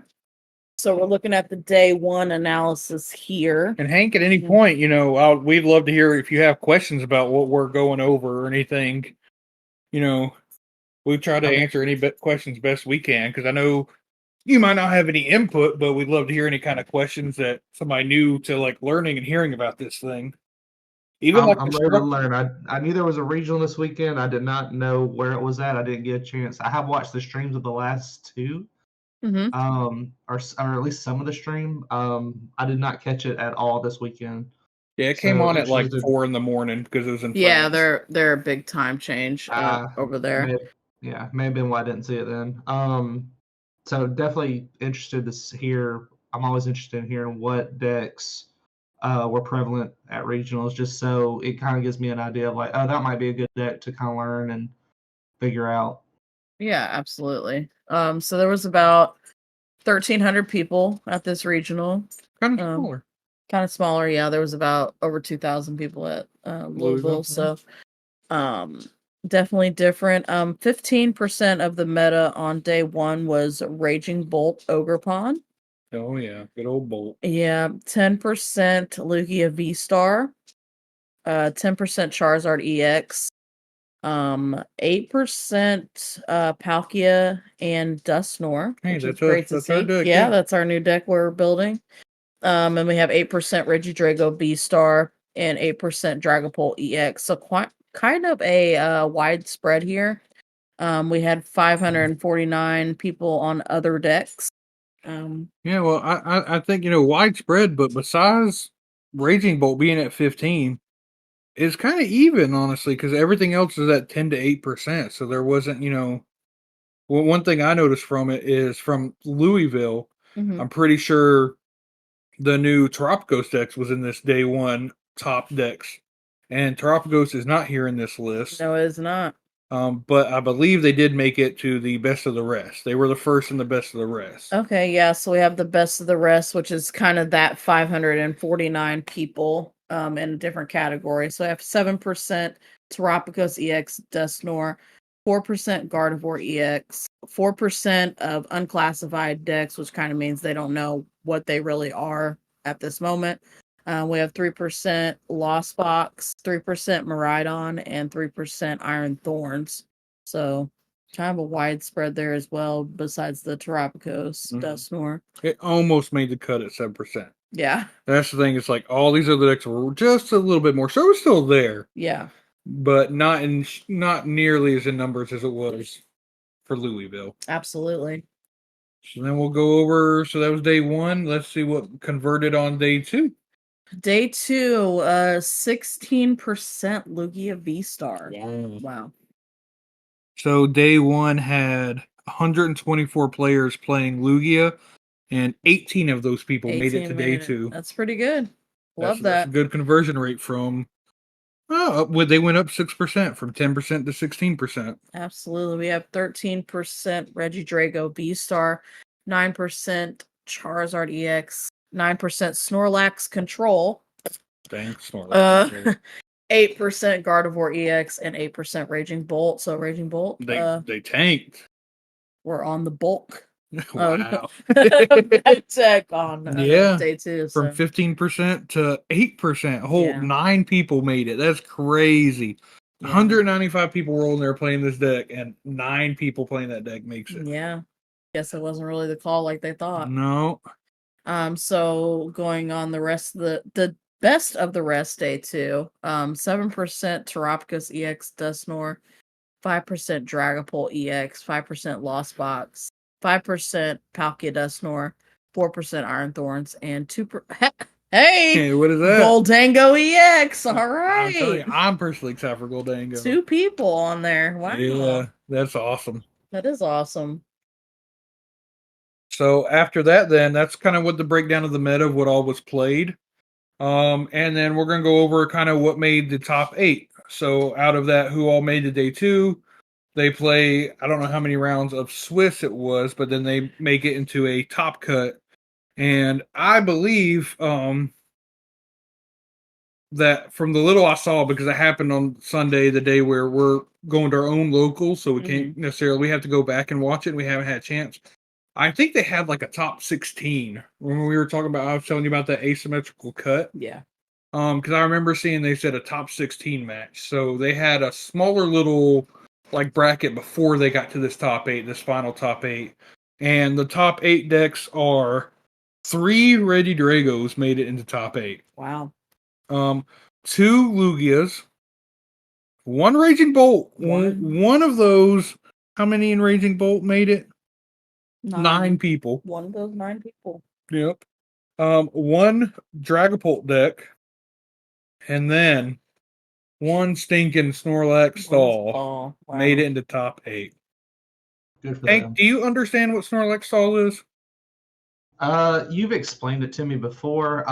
So we're looking at the day one analysis here. And Hank, at any point, we'd love to hear if you have questions about what we're going over or anything. We try to answer any questions best we can, because I know you might not have any input, but we'd love to hear any kind of questions that somebody new to like learning and hearing about this thing. I'm ready to learn. I knew there was a regional this weekend. I did not know where it was at. I didn't get a chance. I have watched the streams of the last two, or at least some of the stream. I did not catch it at all this weekend. Yeah, it came on at like 4 a.m. because it was in France. Yeah, they're a big time change over there. May have been why I didn't see it then. So definitely interested to hear. I'm always interested in hearing what decks were prevalent at regionals, just so it kind of gives me an idea of like, oh, that might be a good deck to kind of learn and figure out. Yeah, absolutely. So there was about 1,300 people at this regional. Kind of smaller. Kind of smaller, yeah. There was about over 2,000 people at Louisville, so definitely different. 15% of the meta on day one was Raging Bolt Ogerpon. Oh yeah, good old Bolt. Yeah, 10% Lugia V-Star, 10% Charizard EX, 8% Palkia and Dusknoir. Hey, that's our deck. Yeah, that's our new deck we're building. And we have 8% Regidrago B-Star and 8% Dragapult EX. So quite kind of a widespread here. We had 549 people on other decks. Yeah, well, I think widespread, but besides Raging Bolt being at 15, it's kind of even, honestly, because everything else is at 10 to 8%. So there wasn't, well, one thing I noticed from it is from Louisville. I'm pretty sure the new Tropicos decks was in this day one top decks, and Tropicos is not here in this list. No, it is not. But I believe they did make it to the best of the rest. They were the first and the best of the rest. Okay, yeah. So we have the best of the rest, which is kind of that 549 people in a different category. So I have 7% Terapicos EX Dusknoir, 4% Gardevoir EX, 4% of unclassified decks, which kind of means they don't know what they really are at this moment. We have 3% Lost Box, 3% Maridon, and 3% Iron Thorns. So kind of a widespread there as well, besides the Terapicos Dusknoir. It almost made the cut at 7%. Yeah. That's the thing. It's like all these other decks were just a little bit more. So it's still there. Yeah. But not nearly as in numbers as it was for Louisville. Absolutely. So then we'll go over. So that was day one. Let's see what converted on day two. Day two, 16% Lugia V-Star. Wow. So day one had 124 players playing Lugia, and 18 of those people made it to day two. That's pretty good. Love that. That's a good conversion rate from. They went up 6% from 10% to 16%. Absolutely. We have 13% Regidrago V-Star, 9% Charizard EX, 9% Snorlax Control. Thanks, Snorlax. 8% Gardevoir EX and 8% Raging Bolt. So Raging Bolt. They tanked. We're on the bulk. Wow. Tech on day two. From 15% to 8%. A whole 9 people made it. That's crazy. 195 people rolling there playing this deck, and 9 people playing that deck makes it. Yeah. Guess it wasn't really the call like they thought. No. So going on the rest of the Best of the Rest Day 2. 7% Terapicus EX Dusknoir, 5% Dragapult EX, 5% Lost Box, 5% Palkia Dusknoir, 4% Iron Thorns, and 2%. Hey, what is that? Goldango EX. All right. I'm telling you, I'm personally excited for Goldango. 2 people on there. Wow. Yeah, that's awesome. That is awesome. So after that, then that's kind of what the breakdown of the meta of what all was played. And then we're gonna go over kind of what made the top 8. So out of that, who all made the day 2? They play, I don't know how many rounds of Swiss it was, but then they make it into a top cut. And I believe that from the little I saw, because it happened on Sunday, the day where we're going to our own local, so we can't necessarily, we have to go back and watch it, and we haven't had a chance. I think they had like a top 16 when we were talking about, I was telling you about that asymmetrical cut. Yeah. Because I remember seeing they said a top 16 match. So they had a smaller little like bracket before they got to this top 8, this final top 8. And the top 8 decks are 3 Ready Dragos made it into top 8. Wow. 2 Lugias, 1 Raging Bolt. One of those, how many in Raging Bolt made it? 9 people. One of those 9 people. Yep. 1 Dragapult deck, and then 1 stinking Snorlax Stall made it into top 8. Good for Hank, them. do you understand what Snorlax Stall is? You've explained it to me before.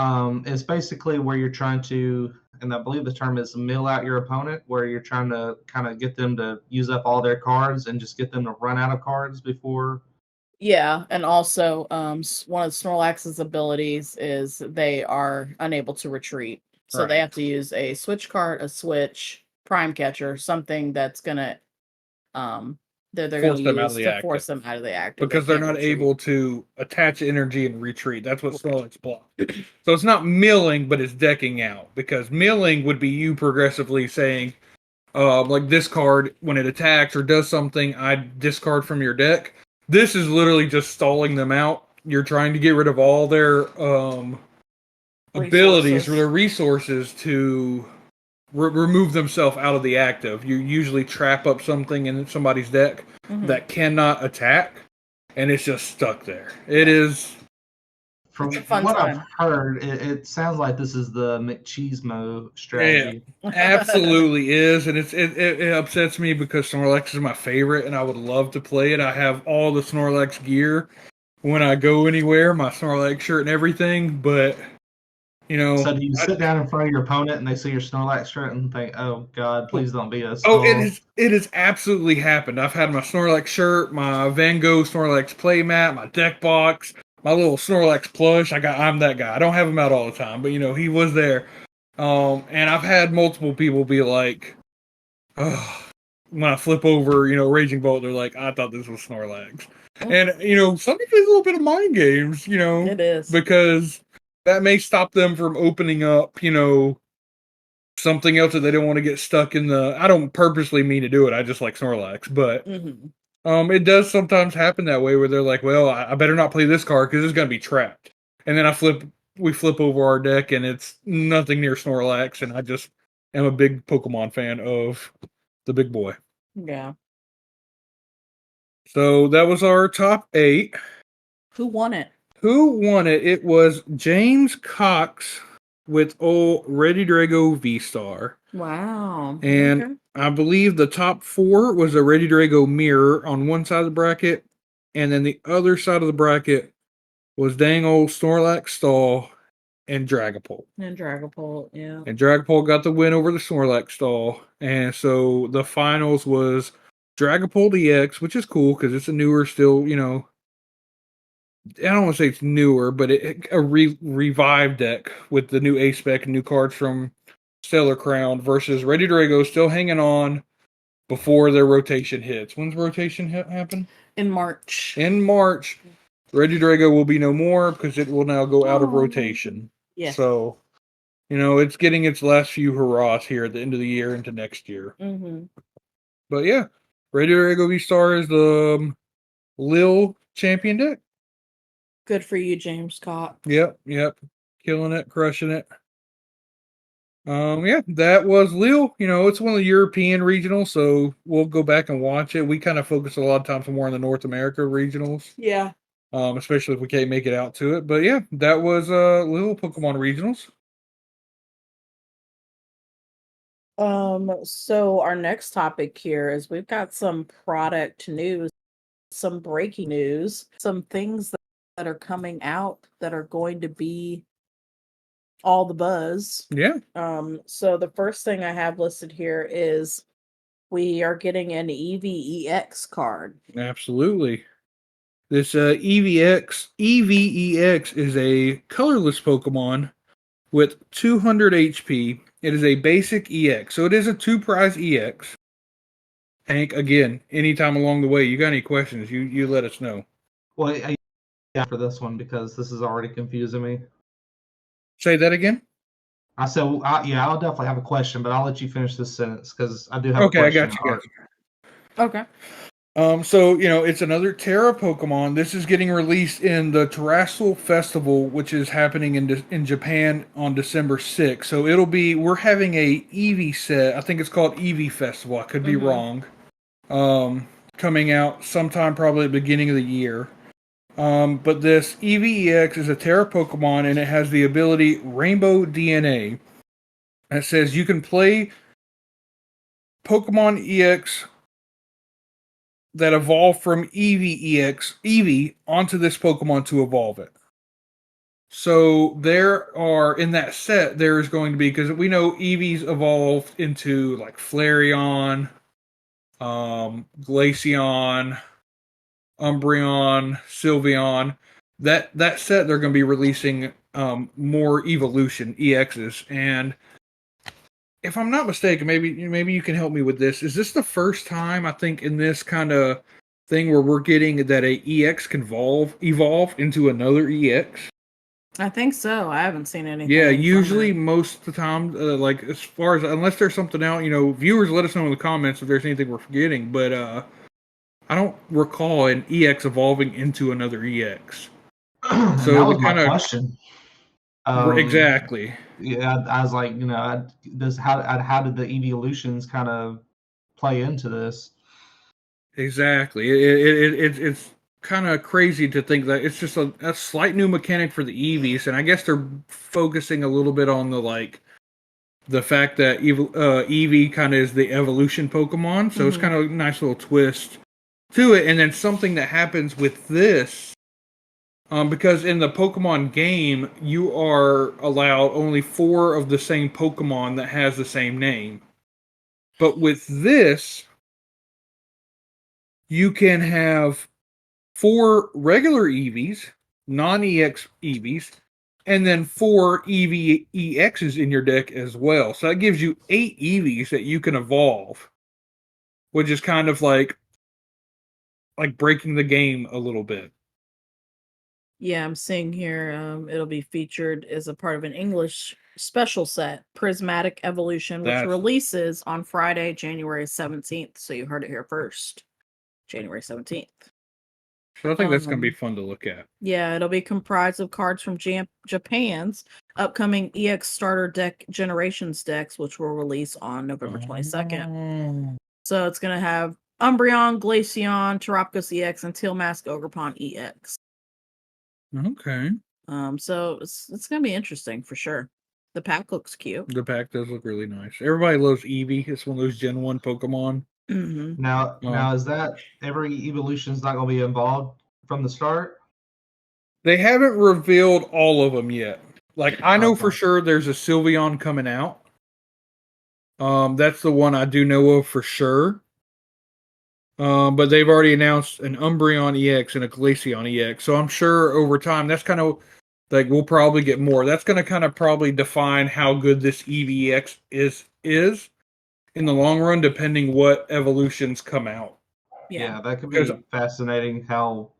It's basically where you're trying to, and I believe the term is mill out your opponent, where you're trying to kind of get them to use up all their cards and just get them to run out of cards before. Yeah, and also one of Snorlax's abilities is they are unable to retreat. So they have to use a switch card, a switch, prime catcher, something that's gonna they're Force gonna them out use of the to active. force them out of the active. Because they're not able to attach energy and retreat. That's what Snorlax blocks. So it's not milling, but it's decking out. Because milling would be you progressively saying, like this card, when it attacks or does something, I discard from your deck. This is literally just stalling them out. You're trying to get rid of all their abilities or their resources to remove themselves out of the active. You usually trap up something in somebody's deck that cannot attack, and it's just stuck there. It is. From what I've heard, it sounds like this is the McCheesemo strategy. Yeah, absolutely is, and it upsets me because Snorlax is my favorite, and I would love to play it. I have all the Snorlax gear when I go anywhere, my Snorlax shirt and everything, but you know. So do you sit down in front of your opponent and they see your Snorlax shirt and think, "Oh God, please don't beat us"? Oh, it has absolutely happened. I've had my Snorlax shirt, my Van Gogh Snorlax playmat, my deck box, my little Snorlax plush. I'm that guy. I don't have him out all the time, but he was there. And I've had multiple people be like, oh, when I flip over, Raging Bolt, they're like, I thought this was Snorlax. And, sometimes it's a little bit of mind games, It is. Because that may stop them from opening up, something else that they don't want to get stuck in the. I don't purposely mean to do it. I just like Snorlax, but it does sometimes happen that way where they're like, well, I better not play this card because it's going to be trapped. And then we flip over our deck and it's nothing near Snorlax, and I just am a big Pokemon fan of the big boy. Yeah. So that was our top 8. Who won it? It was James Cox with old Ready Drago V-Star. Wow. And I believe the top 4 was a Ready Drago mirror on one side of the bracket, and then the other side of the bracket was dang old Snorlax Stall and Dragapult. And Dragapult, yeah. And Dragapult got the win over the Snorlax Stall. And so the finals was Dragapult EX, which is cool because it's a newer still, I don't want to say it's newer, but a revived deck with the new ace spec and new cards from Stellar Crown versus Ready Drago still hanging on before their rotation hits. When's rotation happen? In March. Ready Drago will be no more because it will now go out of rotation. Yeah. So, it's getting its last few hurrahs here at the end of the year into next year. But yeah, Ready Drago V-Star is the Lil champion deck. Good for you, James Cox. Yep. Killing it, crushing it. Yeah, that was Lille. It's one of the European regionals, so we'll go back and watch it. We kind of focus a lot of times more on the North America regionals. Yeah. Especially if we can't make it out to it. But yeah, that was Lille Pokemon regionals. So our next topic here is we've got some product news, some breaking news, some things that are coming out that are going to be all the buzz. Yeah. So the first thing I have listed here is we are getting an EVEX card. Absolutely. This EVEX is a colorless Pokemon with 200 HP. It is a basic EX, so it is a 2-prize EX. Hank, again, anytime along the way, you got any questions, you let us know. Well, yeah, for this one because this is already confusing me. Say that again? I said, yeah, I'll definitely have a question, but I'll let you finish this sentence because I do have a question. I got you. Okay. So, it's another Terra Pokemon. This is getting released in the Terrestrial Festival, which is happening in Japan on December 6th. So we're having a Eevee set. I think it's called Eevee Festival. I could be wrong. Coming out sometime probably at the beginning of the year. But this EVEX is a Terra Pokemon, and it has the ability Rainbow DNA. And it says you can play Pokemon EX that evolve from Eevee onto this Pokemon to evolve it. So in that set, there's going to be, because we know Eevee's evolved into like Flareon, Glaceon, Umbreon, Sylveon. That set they're going to be releasing more evolution EXs, and if I'm not mistaken, maybe you can help me with this. Is this the first time I think in this kind of thing where we're getting that a EX can evolve into another EX? I think so. I haven't seen anything. Yeah, usually most of the time, like as far as unless there's something out, viewers let us know in the comments if there's anything we're forgetting. But I don't recall an EX evolving into another EX. So that was my question. Exactly. Yeah, I was like, how did the evolutions kind of play into this? Exactly. It's kind of crazy to think that it's just a slight new mechanic for the Eevees, and I guess they're focusing a little bit on the fact that Eevee kind of is the evolution Pokemon, so it's kind of a nice little twist to it. And then something that happens with this, because in the Pokemon game, you are allowed only 4 of the same Pokemon that has the same name. But with this, you can have 4 regular Eevees, non-EX Eevees, and then 4 EVEXs in your deck as well. So that gives you 8 Eevees that you can evolve, which is kind of like breaking the game a little bit. Yeah, I'm seeing here it'll be featured as a part of an English special set, Prismatic Evolution, which releases on Friday, January 17th. So you heard it here first, January 17th. So I think that's going to be fun to look at. Yeah, it'll be comprised of cards from Japan's upcoming EX Starter Deck Generations decks, which will release on November 22nd. So it's going to have Umbreon, Glaceon, Terapagos EX, and Tealmask Ogerpon EX. Okay. So it's going to be interesting for sure. The pack looks cute. The pack does look really nice. Everybody loves Eevee. It's one of those Gen 1 Pokemon. Mm-hmm. Now is that every evolution's not going to be involved from the start? They haven't revealed all of them yet. Like, I know for sure there's a Sylveon coming out. That's the one I do know of for sure. But they've already announced an Umbreon EX and a Glaceon EX. So I'm sure over time, that's kind of like we'll probably get more. That's going to kind of probably define how good this EVEX is in the long run, depending what evolutions come out. Yeah, that could be fascinating. How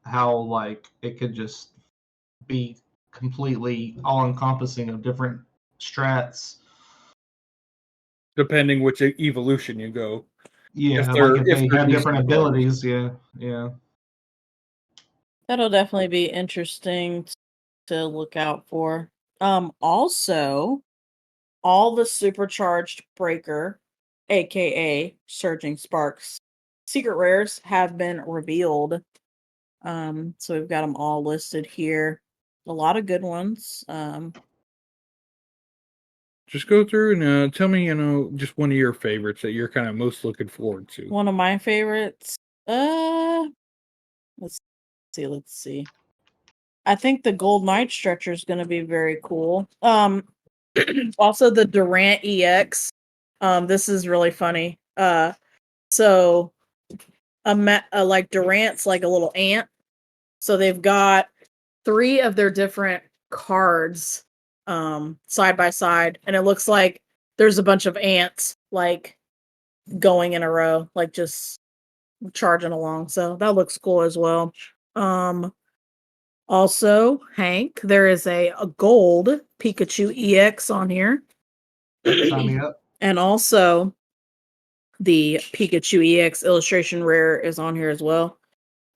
like it could just be completely all encompassing of different strats, depending which evolution you go. Yeah, if they have different abilities, yeah. That'll definitely be interesting to look out for. Also, all the supercharged breaker, aka Surging Sparks secret rares have been revealed. So we've got them all listed here. A lot of good ones. Just go through and tell me, just one of your favorites that you're kind of most looking forward to. One of my favorites. Let's see. I think the Gold Knight stretcher is going to be very cool. Also the Durant EX. This is really funny. So like Durant's like a little ant. So they've got 3 of their different cards side by side, and it looks like there's a bunch of ants like going in a row, like just charging along. So that looks cool as well. Also, Hank, there is a gold Pikachu EX on here. Sign me up. And also the Pikachu EX illustration rare is on here as well.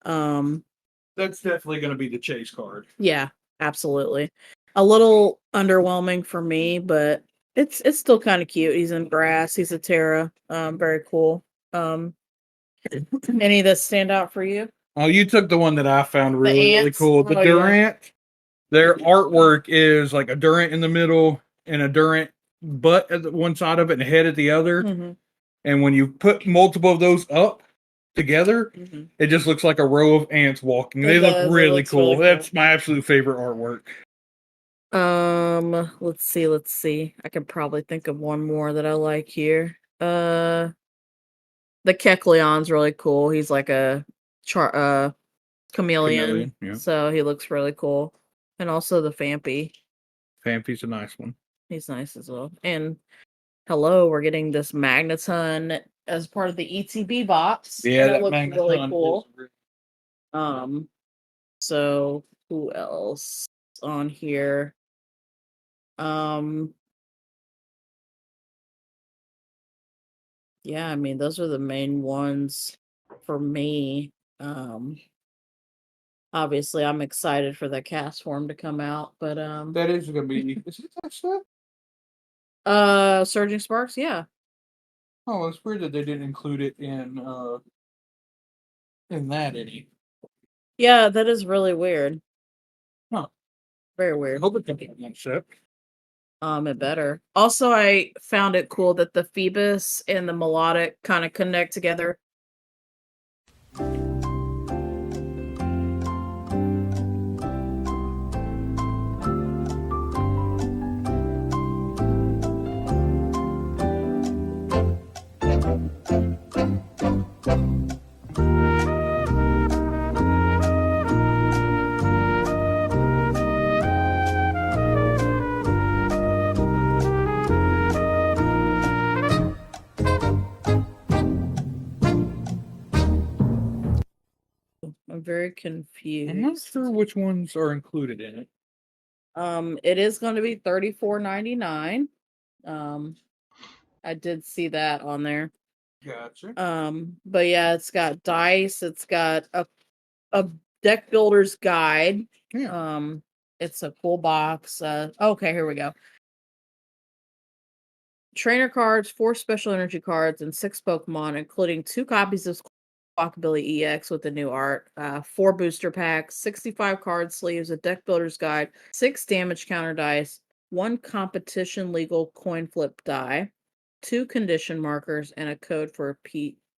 That's definitely going to be the chase card. Yeah, absolutely. A little underwhelming for me, but it's still kind of cute. He's in grass. He's a Terra. Very cool. Any that stand out for you? Oh, you took the one that I found really cool. The Oh, Durant. Yeah. Their artwork is like a Durant in the middle and a Durant butt at one side of it and a head at the other. Mm-hmm. And when you put multiple of those up together, it just looks like a row of ants walking. They look really cool. That's my absolute favorite artwork. Let's see. I could probably think of one more that I like here. The Kecleon's really cool. He's like a chameleon. Yeah. So he looks really cool. And also the Fampy. Fampy's a nice one. He's nice as well. And hello, we're getting this Magneton as part of the ETB box. Yeah, that looks really cool. So who else on here? Yeah, I mean, those are the main ones for me. Obviously I'm excited for the cast form to come out, but that is gonna be is it that stuff? Surging Sparks, yeah. Oh, it's weird that they didn't include it in that any. Yeah, that is really weird. Huh. Very weird. I hope it comes out next set. It better. Also, I found it cool that the Phoebus and the Melodic kind of connect together. I'm very confused. I'm not sure which ones are included in it. It is going to be $34.99. I did see that on there. Gotcha. But yeah, it's got dice. It's got a deck builder's guide. Yeah. It's a cool box. Okay, here we go. Trainer cards, 4 special energy cards, and 6 Pokemon, including 2 copies of Squawkabilly EX with the new art, 4 booster packs, 65 card sleeves, a deck builder's guide, 6 damage counter dice, 1 competition legal coin flip die, 2 condition markers, and a code for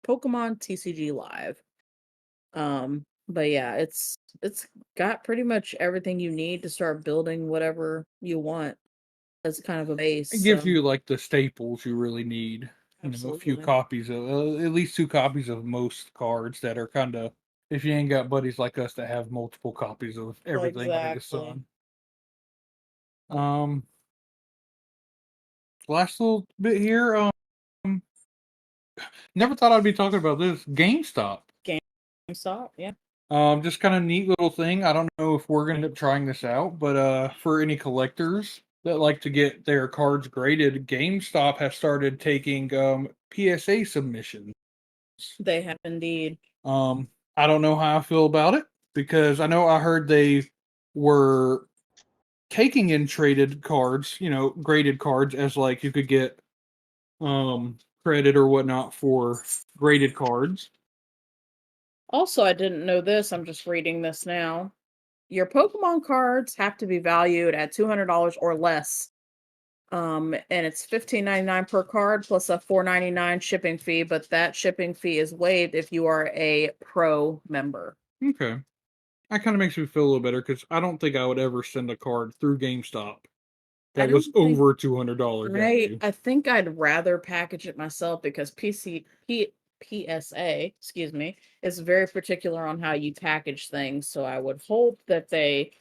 Pokemon TCG Live. But yeah, it's got pretty much everything you need to start building whatever you want as kind of a base. It gives you like the staples you really need. A few copies of at least 2 copies of most cards that are kind of, if you ain't got buddies like us that have multiple copies of everything under the sun. Last little bit here. Never thought I'd be talking about this. GameStop, yeah. Just kind of neat little thing. I don't know if we're gonna end up trying this out, but for any collectors that like to get their cards graded, GameStop has started taking PSA submissions. They have indeed. I don't know how I feel about it because I know I heard they were taking in traded cards, graded cards, as like you could get credit or whatnot for graded cards. Also, I didn't know this. I'm just reading this now. Your Pokemon cards have to be valued at $200 or less. And it's $15.99 per card plus a $4.99 shipping fee, but that shipping fee is waived if you are a pro member. Okay. That kind of makes me feel a little better because I don't think I would ever send a card through GameStop that was over $200. Right. I think I'd rather package it myself because PSA, excuse me, is very particular on how you package things. So I would hope that they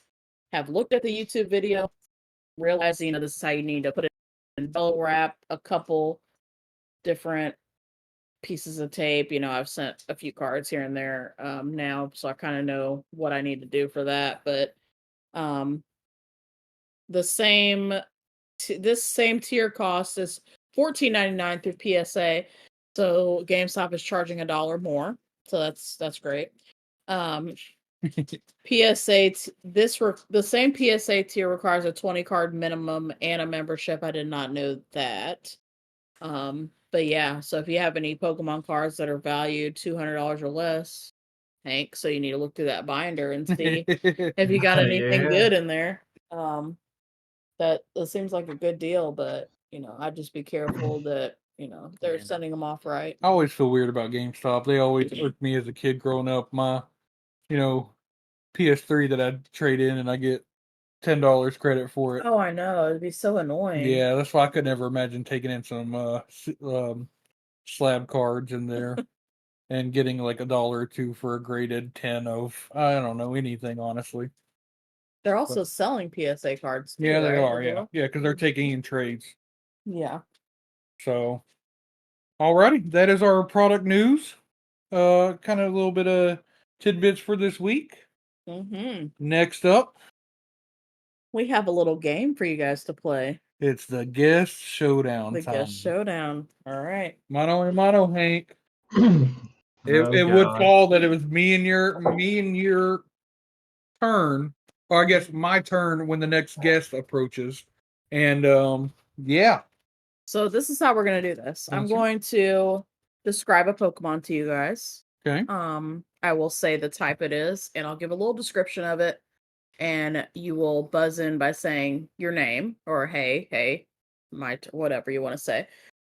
have looked at the YouTube video, realizing this is how you need to put it in bubble wrap, a couple different pieces of tape. I've sent a few cards here and there now, so I kind of know what I need to do for that. But this same tier cost is $14.99 through PSA. So GameStop is charging $1 more. So that's great. PSA, the same PSA tier requires a 20 card minimum and a membership. I did not know that. But yeah, so if you have any Pokemon cards that are valued $200 or less, Hank, so you need to look through that binder and see if you got anything good in there. That seems like a good deal, but I'd just be careful that they're sending them off right. I always feel weird about GameStop. They always irked me as a kid growing up. My, PS3 that I'd trade in and I get $10 credit for it. Oh, I know. It'd be so annoying. Yeah, that's why I could never imagine taking in some slab cards in there and getting like $1 or $2 for a graded 10 of, I don't know, anything, honestly. They're also selling PSA cards too, yeah, they right? are. Yeah, because they're taking in trades. Yeah. So, alrighty, that is our product news. Kind of a little bit of tidbits for this week. Next up, we have a little game for you guys to play. It's the guest showdown. Guest showdown. All right. Mano a mano, Hank. It would fall that it was me and your turn, or I guess my turn when the next guest approaches. And yeah. So this is how we're gonna do this. I'm going to describe a Pokemon to you guys. Okay. I will say the type it is, and I'll give a little description of it, and you will buzz in by saying your name or hey, whatever you want to say,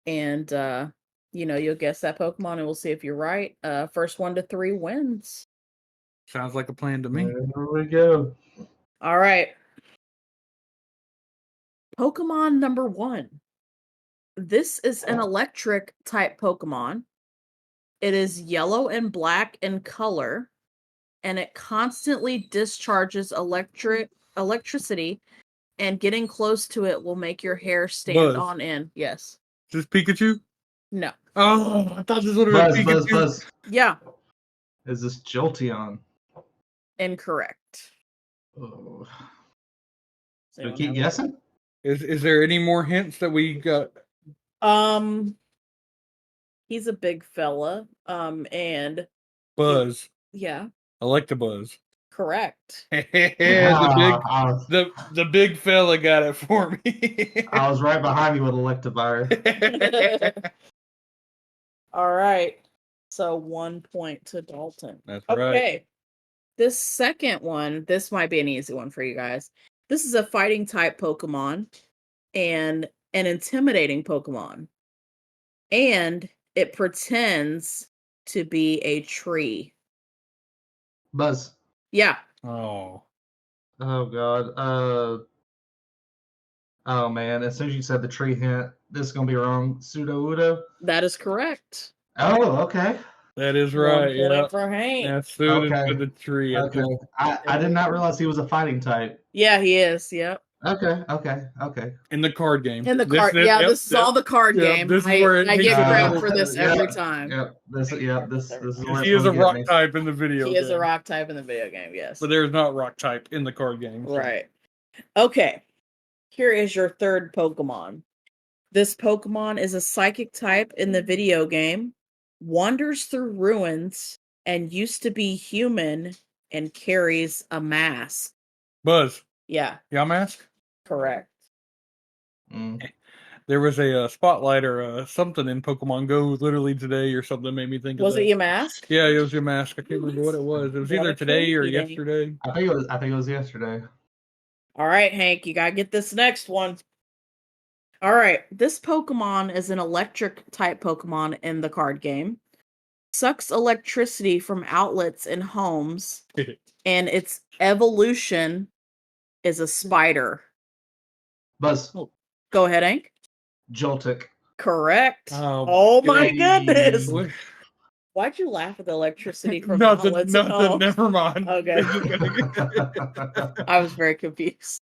and you'll guess that Pokemon, and we'll see if you're right. First 1 to 3 wins. Sounds like a plan to me. There we go. All right. Pokemon number 1. This is an electric type Pokemon. It is yellow and black in color, and it constantly discharges electricity, and getting close to it will make your hair stand on end. Yes. Is this Pikachu? No. Oh, I thought this would have been Pikachu. Buzz. Yeah. Is this Jolteon? Incorrect. Oh. Do we keep guessing? Is there any more hints that we got? He's a big fella. And Buzz. Yeah. Electabuzz. Correct. The big fella got it for me. I was right behind you with Electivire. All right. So 1 point to Dalton. That's right. Okay. This second one, this might be an easy one for you guys. This is a fighting type Pokemon and an intimidating Pokemon. And it pretends to be a tree. Buzz. Yeah. Oh God. Oh man, as soon as you said the tree hint, this is gonna be wrong. Pseudo-Udo? That is correct. Oh, okay. That is right. Yeah. For Hank. Yeah, suited to the tree. Okay. I did not realize he was a fighting type. Yeah, he is. Yep. Okay. In the card game. This is all the card game. This is where I get credit for this every time. This is where he is a rock type in the video game. He is a rock type in the video game, yes. But there's not rock type in the card game. So. Right. Okay. Here is your third Pokemon. This Pokemon is a psychic type in the video game, wanders through ruins, and used to be human and carries a mask. Buzz. Yeah. Yamask? Correct. There was a spotlight or something in Pokemon Go literally today or something made me think of that. Was it your mask? Yeah, it was your mask. I can't remember what it was. It was either today or yesterday. I think it was yesterday. All right, Hank, you gotta get this next one. All right, this Pokemon is an electric type Pokemon in the card game. Sucks electricity from outlets in homes, and its evolution is a spider. Buzz. Go ahead, Hank. Joltik. Correct. Oh my goodness. What? Why'd you laugh at the electricity from outlets? Nothing. Never mind. Okay. I was very confused.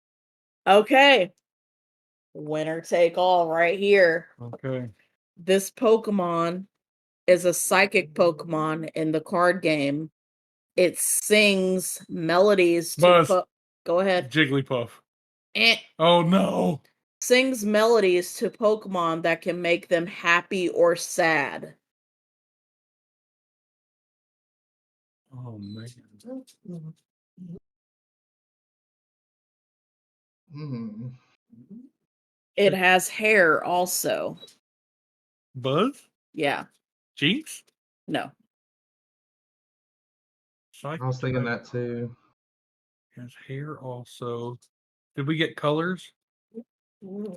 Okay. Winner take all right here. Okay. This Pokemon is a psychic Pokemon in the card game. It sings melodies to go ahead. Jigglypuff. Oh no. Sings melodies to Pokemon that can make them happy or sad. Oh man. It has hair also. Buzz? Yeah. Jinx? No. I was thinking that too. Has hair also. Did we get colors?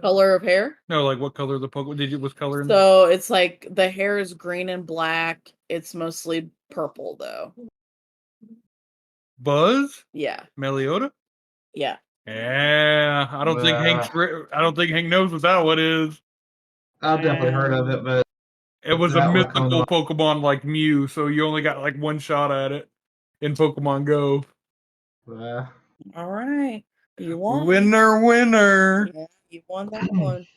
Color of hair? No, like what color the Pokemon was color in So it's like the hair is green and black. It's mostly purple though. Buzz? Yeah. Meliota? Yeah. Yeah. I don't think Hank knows what that one is. I've definitely heard of it, but it was a mythical Pokemon like Mew, so you only got like one shot at it in Pokemon Go. All right. You won. Winner. Yeah, you won that one.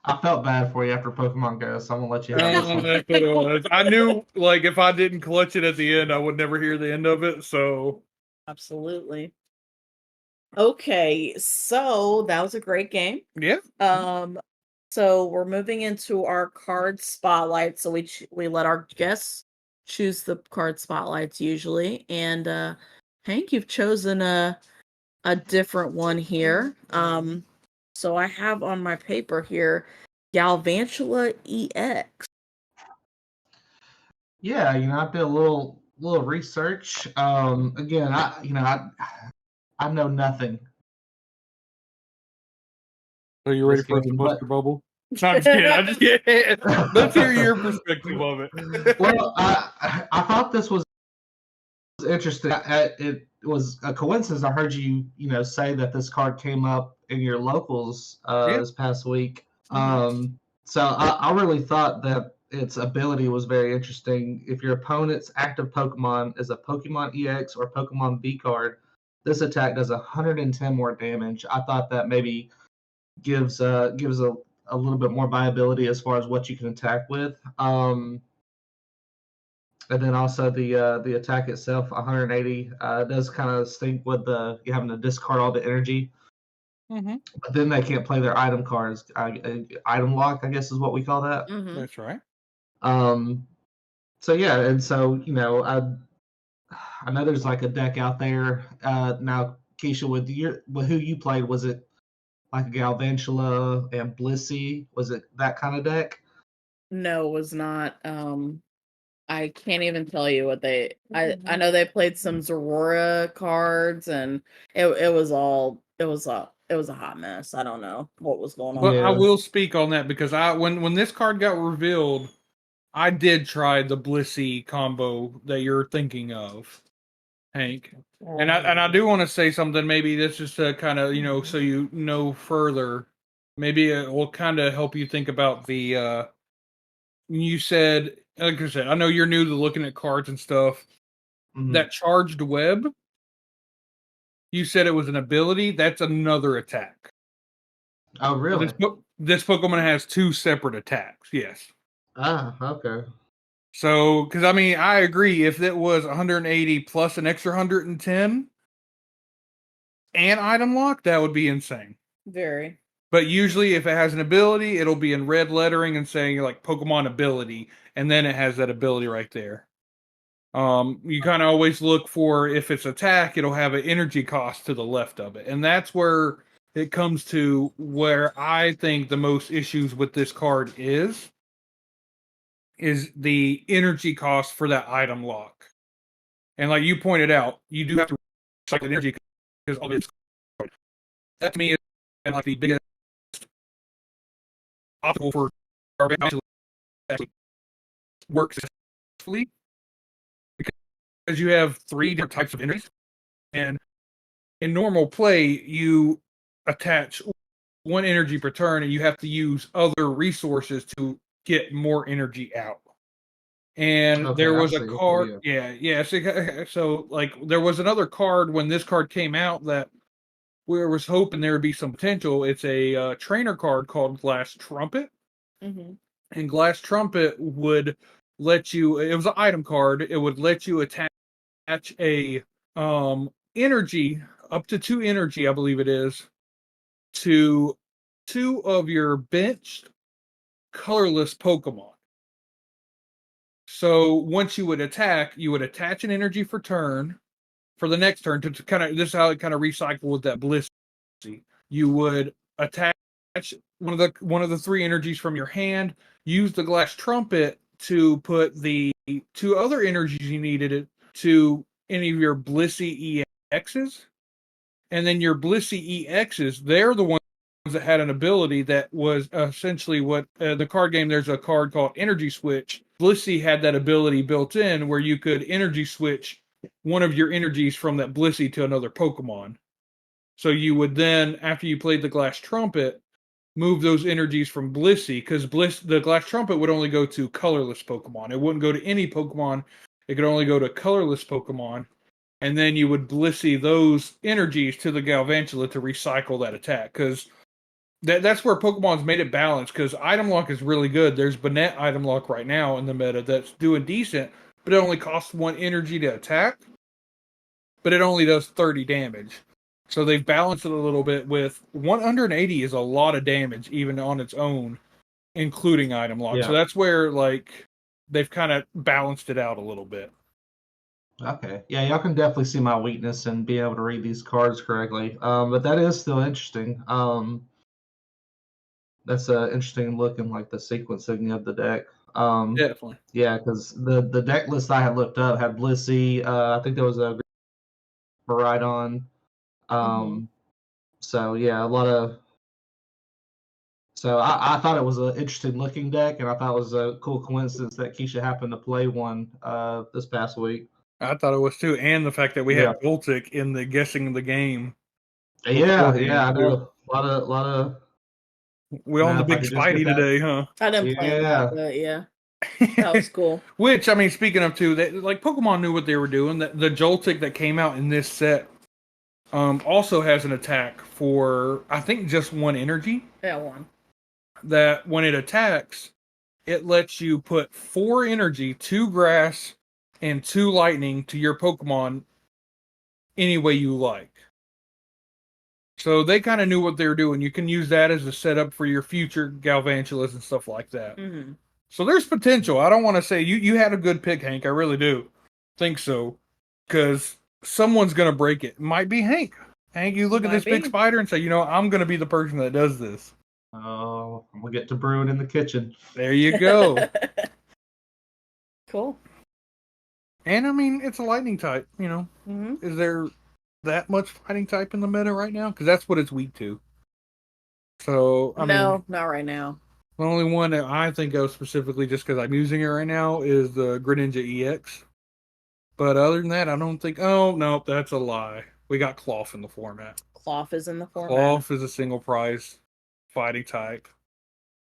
I felt bad for you after Pokemon Go, so I'm gonna let you have it. I knew, like, if I didn't clutch it at the end, I would never hear the end of it. So, absolutely. Okay, so that was a great game. Yeah. So we're moving into our card spotlight. So we let our guests choose the card spotlights usually, and Hank, you've chosen a different one here. So I have on my paper here Galvantula EX. Yeah, I did a little research. Again, I know nothing. Are you ready for us to bust your bubble? I'm just kidding. Let's hear your perspective of it. Well, I thought this was interesting. It was a coincidence. I heard you say that this card came up in your locals this past week. So I really thought that its ability was very interesting. If your opponent's active Pokemon is a Pokemon EX or Pokemon V card, this attack does 110 more damage. I thought that maybe gives a little bit more viability as far as what you can attack with. And then also the attack itself, 180, does kind of stink with you having to discard all the energy. Mm-hmm. But then they can't play their item cards. Item lock, I guess, is what we call that. Mm-hmm. That's right. So yeah, and so I know there's like a deck out there now. Keisha, with who you played, was it like a Galvantula and Blissey? Was it that kind of deck? No, it was not. I can't even tell you what they. I know they played some Zorora cards, and it was a hot mess. I don't know what was going on. But I will speak on that because when this card got revealed, I did try the Blissey combo that you're thinking of, Hank. And I do want to say something. Maybe this is to kind of so you know further. Maybe it will kind of help you think about the. You said, like I said, I know you're new to looking at cards and stuff. Mm-hmm. That charged web. You said it was an ability. That's another attack. Oh, really? This Pokemon has two separate attacks. Yes. Ah, okay. So, because I agree. If it was 180 plus an extra 110 and item lock, that would be insane. Very. But usually, if it has an ability, it'll be in red lettering and saying like Pokemon ability, and then it has that ability right there. You kind of always look for if it's attack, it'll have an energy cost to the left of it, and that's where it comes to where I think the most issues with this card is the energy cost for that item lock. And like you pointed out, you do have to recycle energy because all this. That to me is like the biggest obstacle for our to actually work successfully, because you have 3 different types of energies, and in normal play you attach 1 energy per turn, and you have to use other resources to get more energy out. And Okay, there I was a see. card, Okay, yeah. So like there was another card when this card came out that we was hoping there would be some potential. It's a trainer card called Glass Trumpet, and Glass Trumpet would let you. It was an item card. It would let you attach a energy, up to 2 energy, I believe it is, to 2 of your benched colorless Pokemon. So once you would attack, you would attach an energy for the next turn to kind of, this is how it kind of recycled with that Blissey. You would attach one of the 3 energies from your hand, use the Glass Trumpet to put the 2 other energies you needed to any of your Blissey EXs, and then your Blissey EXs, they're the ones that had an ability that was essentially what the card game. There's a card called Energy Switch. Blissey had that ability built in where you could energy switch one of your energies from that Blissey to another Pokemon. So you would then, after you played the Glass Trumpet, move those energies from Blissey, because the Glass Trumpet would only go to colorless Pokemon. It wouldn't go to any Pokemon. It could only go to colorless Pokemon. And then you would Blissey those energies to the Galvantula to recycle that attack. Because that's where Pokemon's made it balanced, because item lock is really good. There's Banette item lock right now in the meta that's doing decent, but it only costs 1 energy to attack, but it only does 30 damage. So they've balanced it a little bit with 180 is a lot of damage even on its own, including item lock. Yeah. So that's where like they've kind of balanced it out a little bit. Okay. Yeah, y'all can definitely see my weakness in being able to read these cards correctly. But that is still interesting. That's interesting looking, like the sequencing of the deck. Definitely. Yeah, because the deck list I had looked up had Blissey. I think there was a Maridon. So yeah, a lot of. So I thought it was an interesting looking deck, and I thought it was a cool coincidence that Keisha happened to play one this past week. I thought it was too, and the fact that we had Voltic in the guessing the game. Yeah, I do. A lot of. We on the big Spidey today, huh? I didn't plan that, but yeah. That was cool. Which, I mean, speaking of too, like Pokemon knew what they were doing. The Joltik that came out in this set also has an attack for, I think, just 1 energy. Yeah, 1. That when it attacks, it lets you put 4 energy, 2 grass, and 2 lightning to your Pokemon any way you like. So they kind of knew what they were doing. You can use that as a setup for your future Galvantulas and stuff like that. So there's potential. I don't want to say you had a good pick, Hank. I really do think so, because someone's gonna break it. Might be Hank. Hank, you look at this big spider and say, you know, I'm gonna be the person that does this. Oh, we'll get to brewing in the kitchen. There you go. Cool. And I mean, it's a lightning type. You know, is there that much fighting type in the meta right now? Because that's what it's weak to. So I mean, not right now. The only one that I think of specifically, just because I'm using it right now, is the Greninja EX. But other than that, I don't think. Oh no, that's a lie. We got Cloth in the format. Cloth is in the format. Cloth is a single prize fighting type.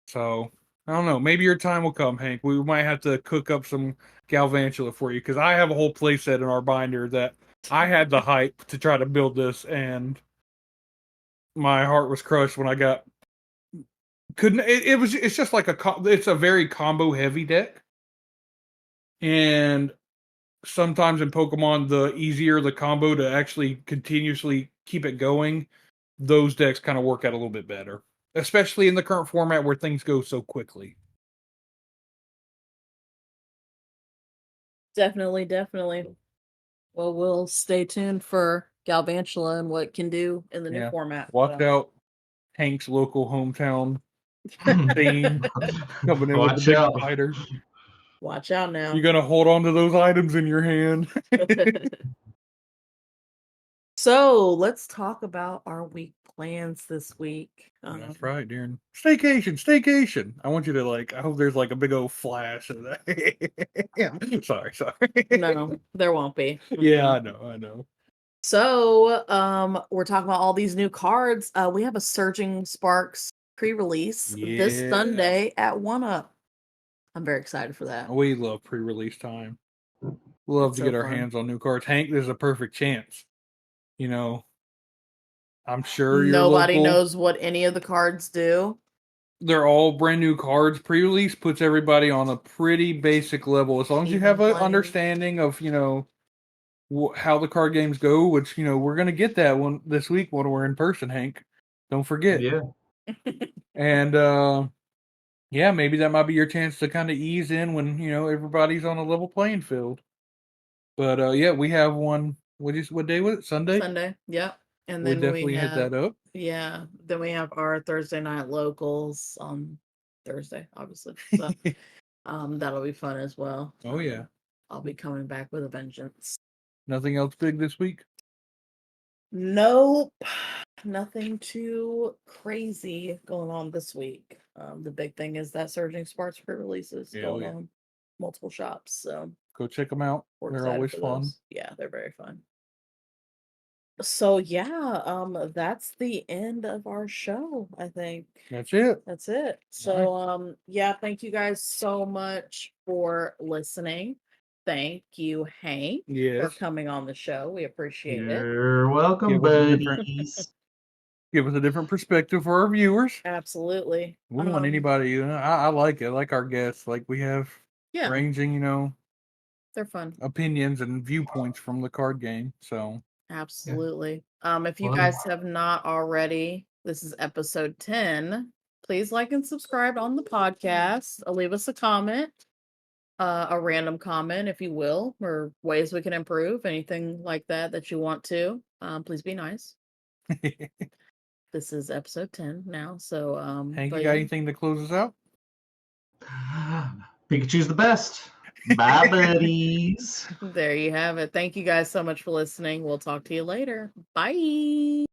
So I don't know. Maybe your time will come, Hank. We might have to cook up some Galvantula for you, because I have a whole playset in our binder that I had the hype to try to build this, and my heart was crushed when I got. It's just like it's a very combo heavy deck, and sometimes in Pokemon, the easier the combo to actually continuously keep it going, those decks kind of work out a little bit better, especially in the current format where things go so quickly. Definitely. Well, we'll stay tuned for Galvantula and what it can do in the new format. Walked out Hank's local hometown theme coming in with the big spider. Watch out now. You're gonna hold on to those items in your hand. So let's talk about our week plans this week. That's right, Darren. Staycation. I want you to I hope there's a big old flash of that. Yeah. Sorry. No, there won't be. Yeah, I know. So, we're talking about all these new cards. We have a Surging Sparks pre-release this Sunday at 1UP. I'm very excited for that. We love pre-release time. Love to get our hands on new cards. Hank, there's a perfect chance. I'm sure nobody knows what any of the cards do. They're all brand new cards. Pre-release puts everybody on a pretty basic level. As long as you have an understanding of, how the card games go, which, we're going to get that one this week when we're in person, Hank. Don't forget. Yeah. And, maybe that might be your chance to kind of ease in when, everybody's on a level playing field. But, we have one. What day was it? Sunday? Sunday, yep. And we'll then definitely hit that up. Yeah. Then we have our Thursday night locals on Thursday, obviously. So that'll be fun as well. Oh, yeah. I'll be coming back with a vengeance. Nothing else big this week? Nope. Nothing too crazy going on this week. The big thing is that Surging Sparks pre-releases going on multiple shops. So go check them out. They're always fun. Yeah, they're very fun. So that's the end of our show, I think. That's it. So thank you guys so much for listening. Thank you, Hank, for coming on the show. We appreciate it. You're welcome, buddies. Give us a different perspective for our viewers. Absolutely. We don't want anybody, I like it. I like our guests. We have ranging, they're fun opinions and viewpoints from the card game. So absolutely. If you guys have not already, this is episode 10. Please like and subscribe on the podcast. Leave us a comment. A random comment, if you will, or ways we can improve, anything like that you want to. Please be nice. This is episode 10 now, so Hank, you got anything to close us out? Pikachu's the best. Bye, buddies. There you have it. Thank you guys so much for listening. We'll talk to you later. Bye.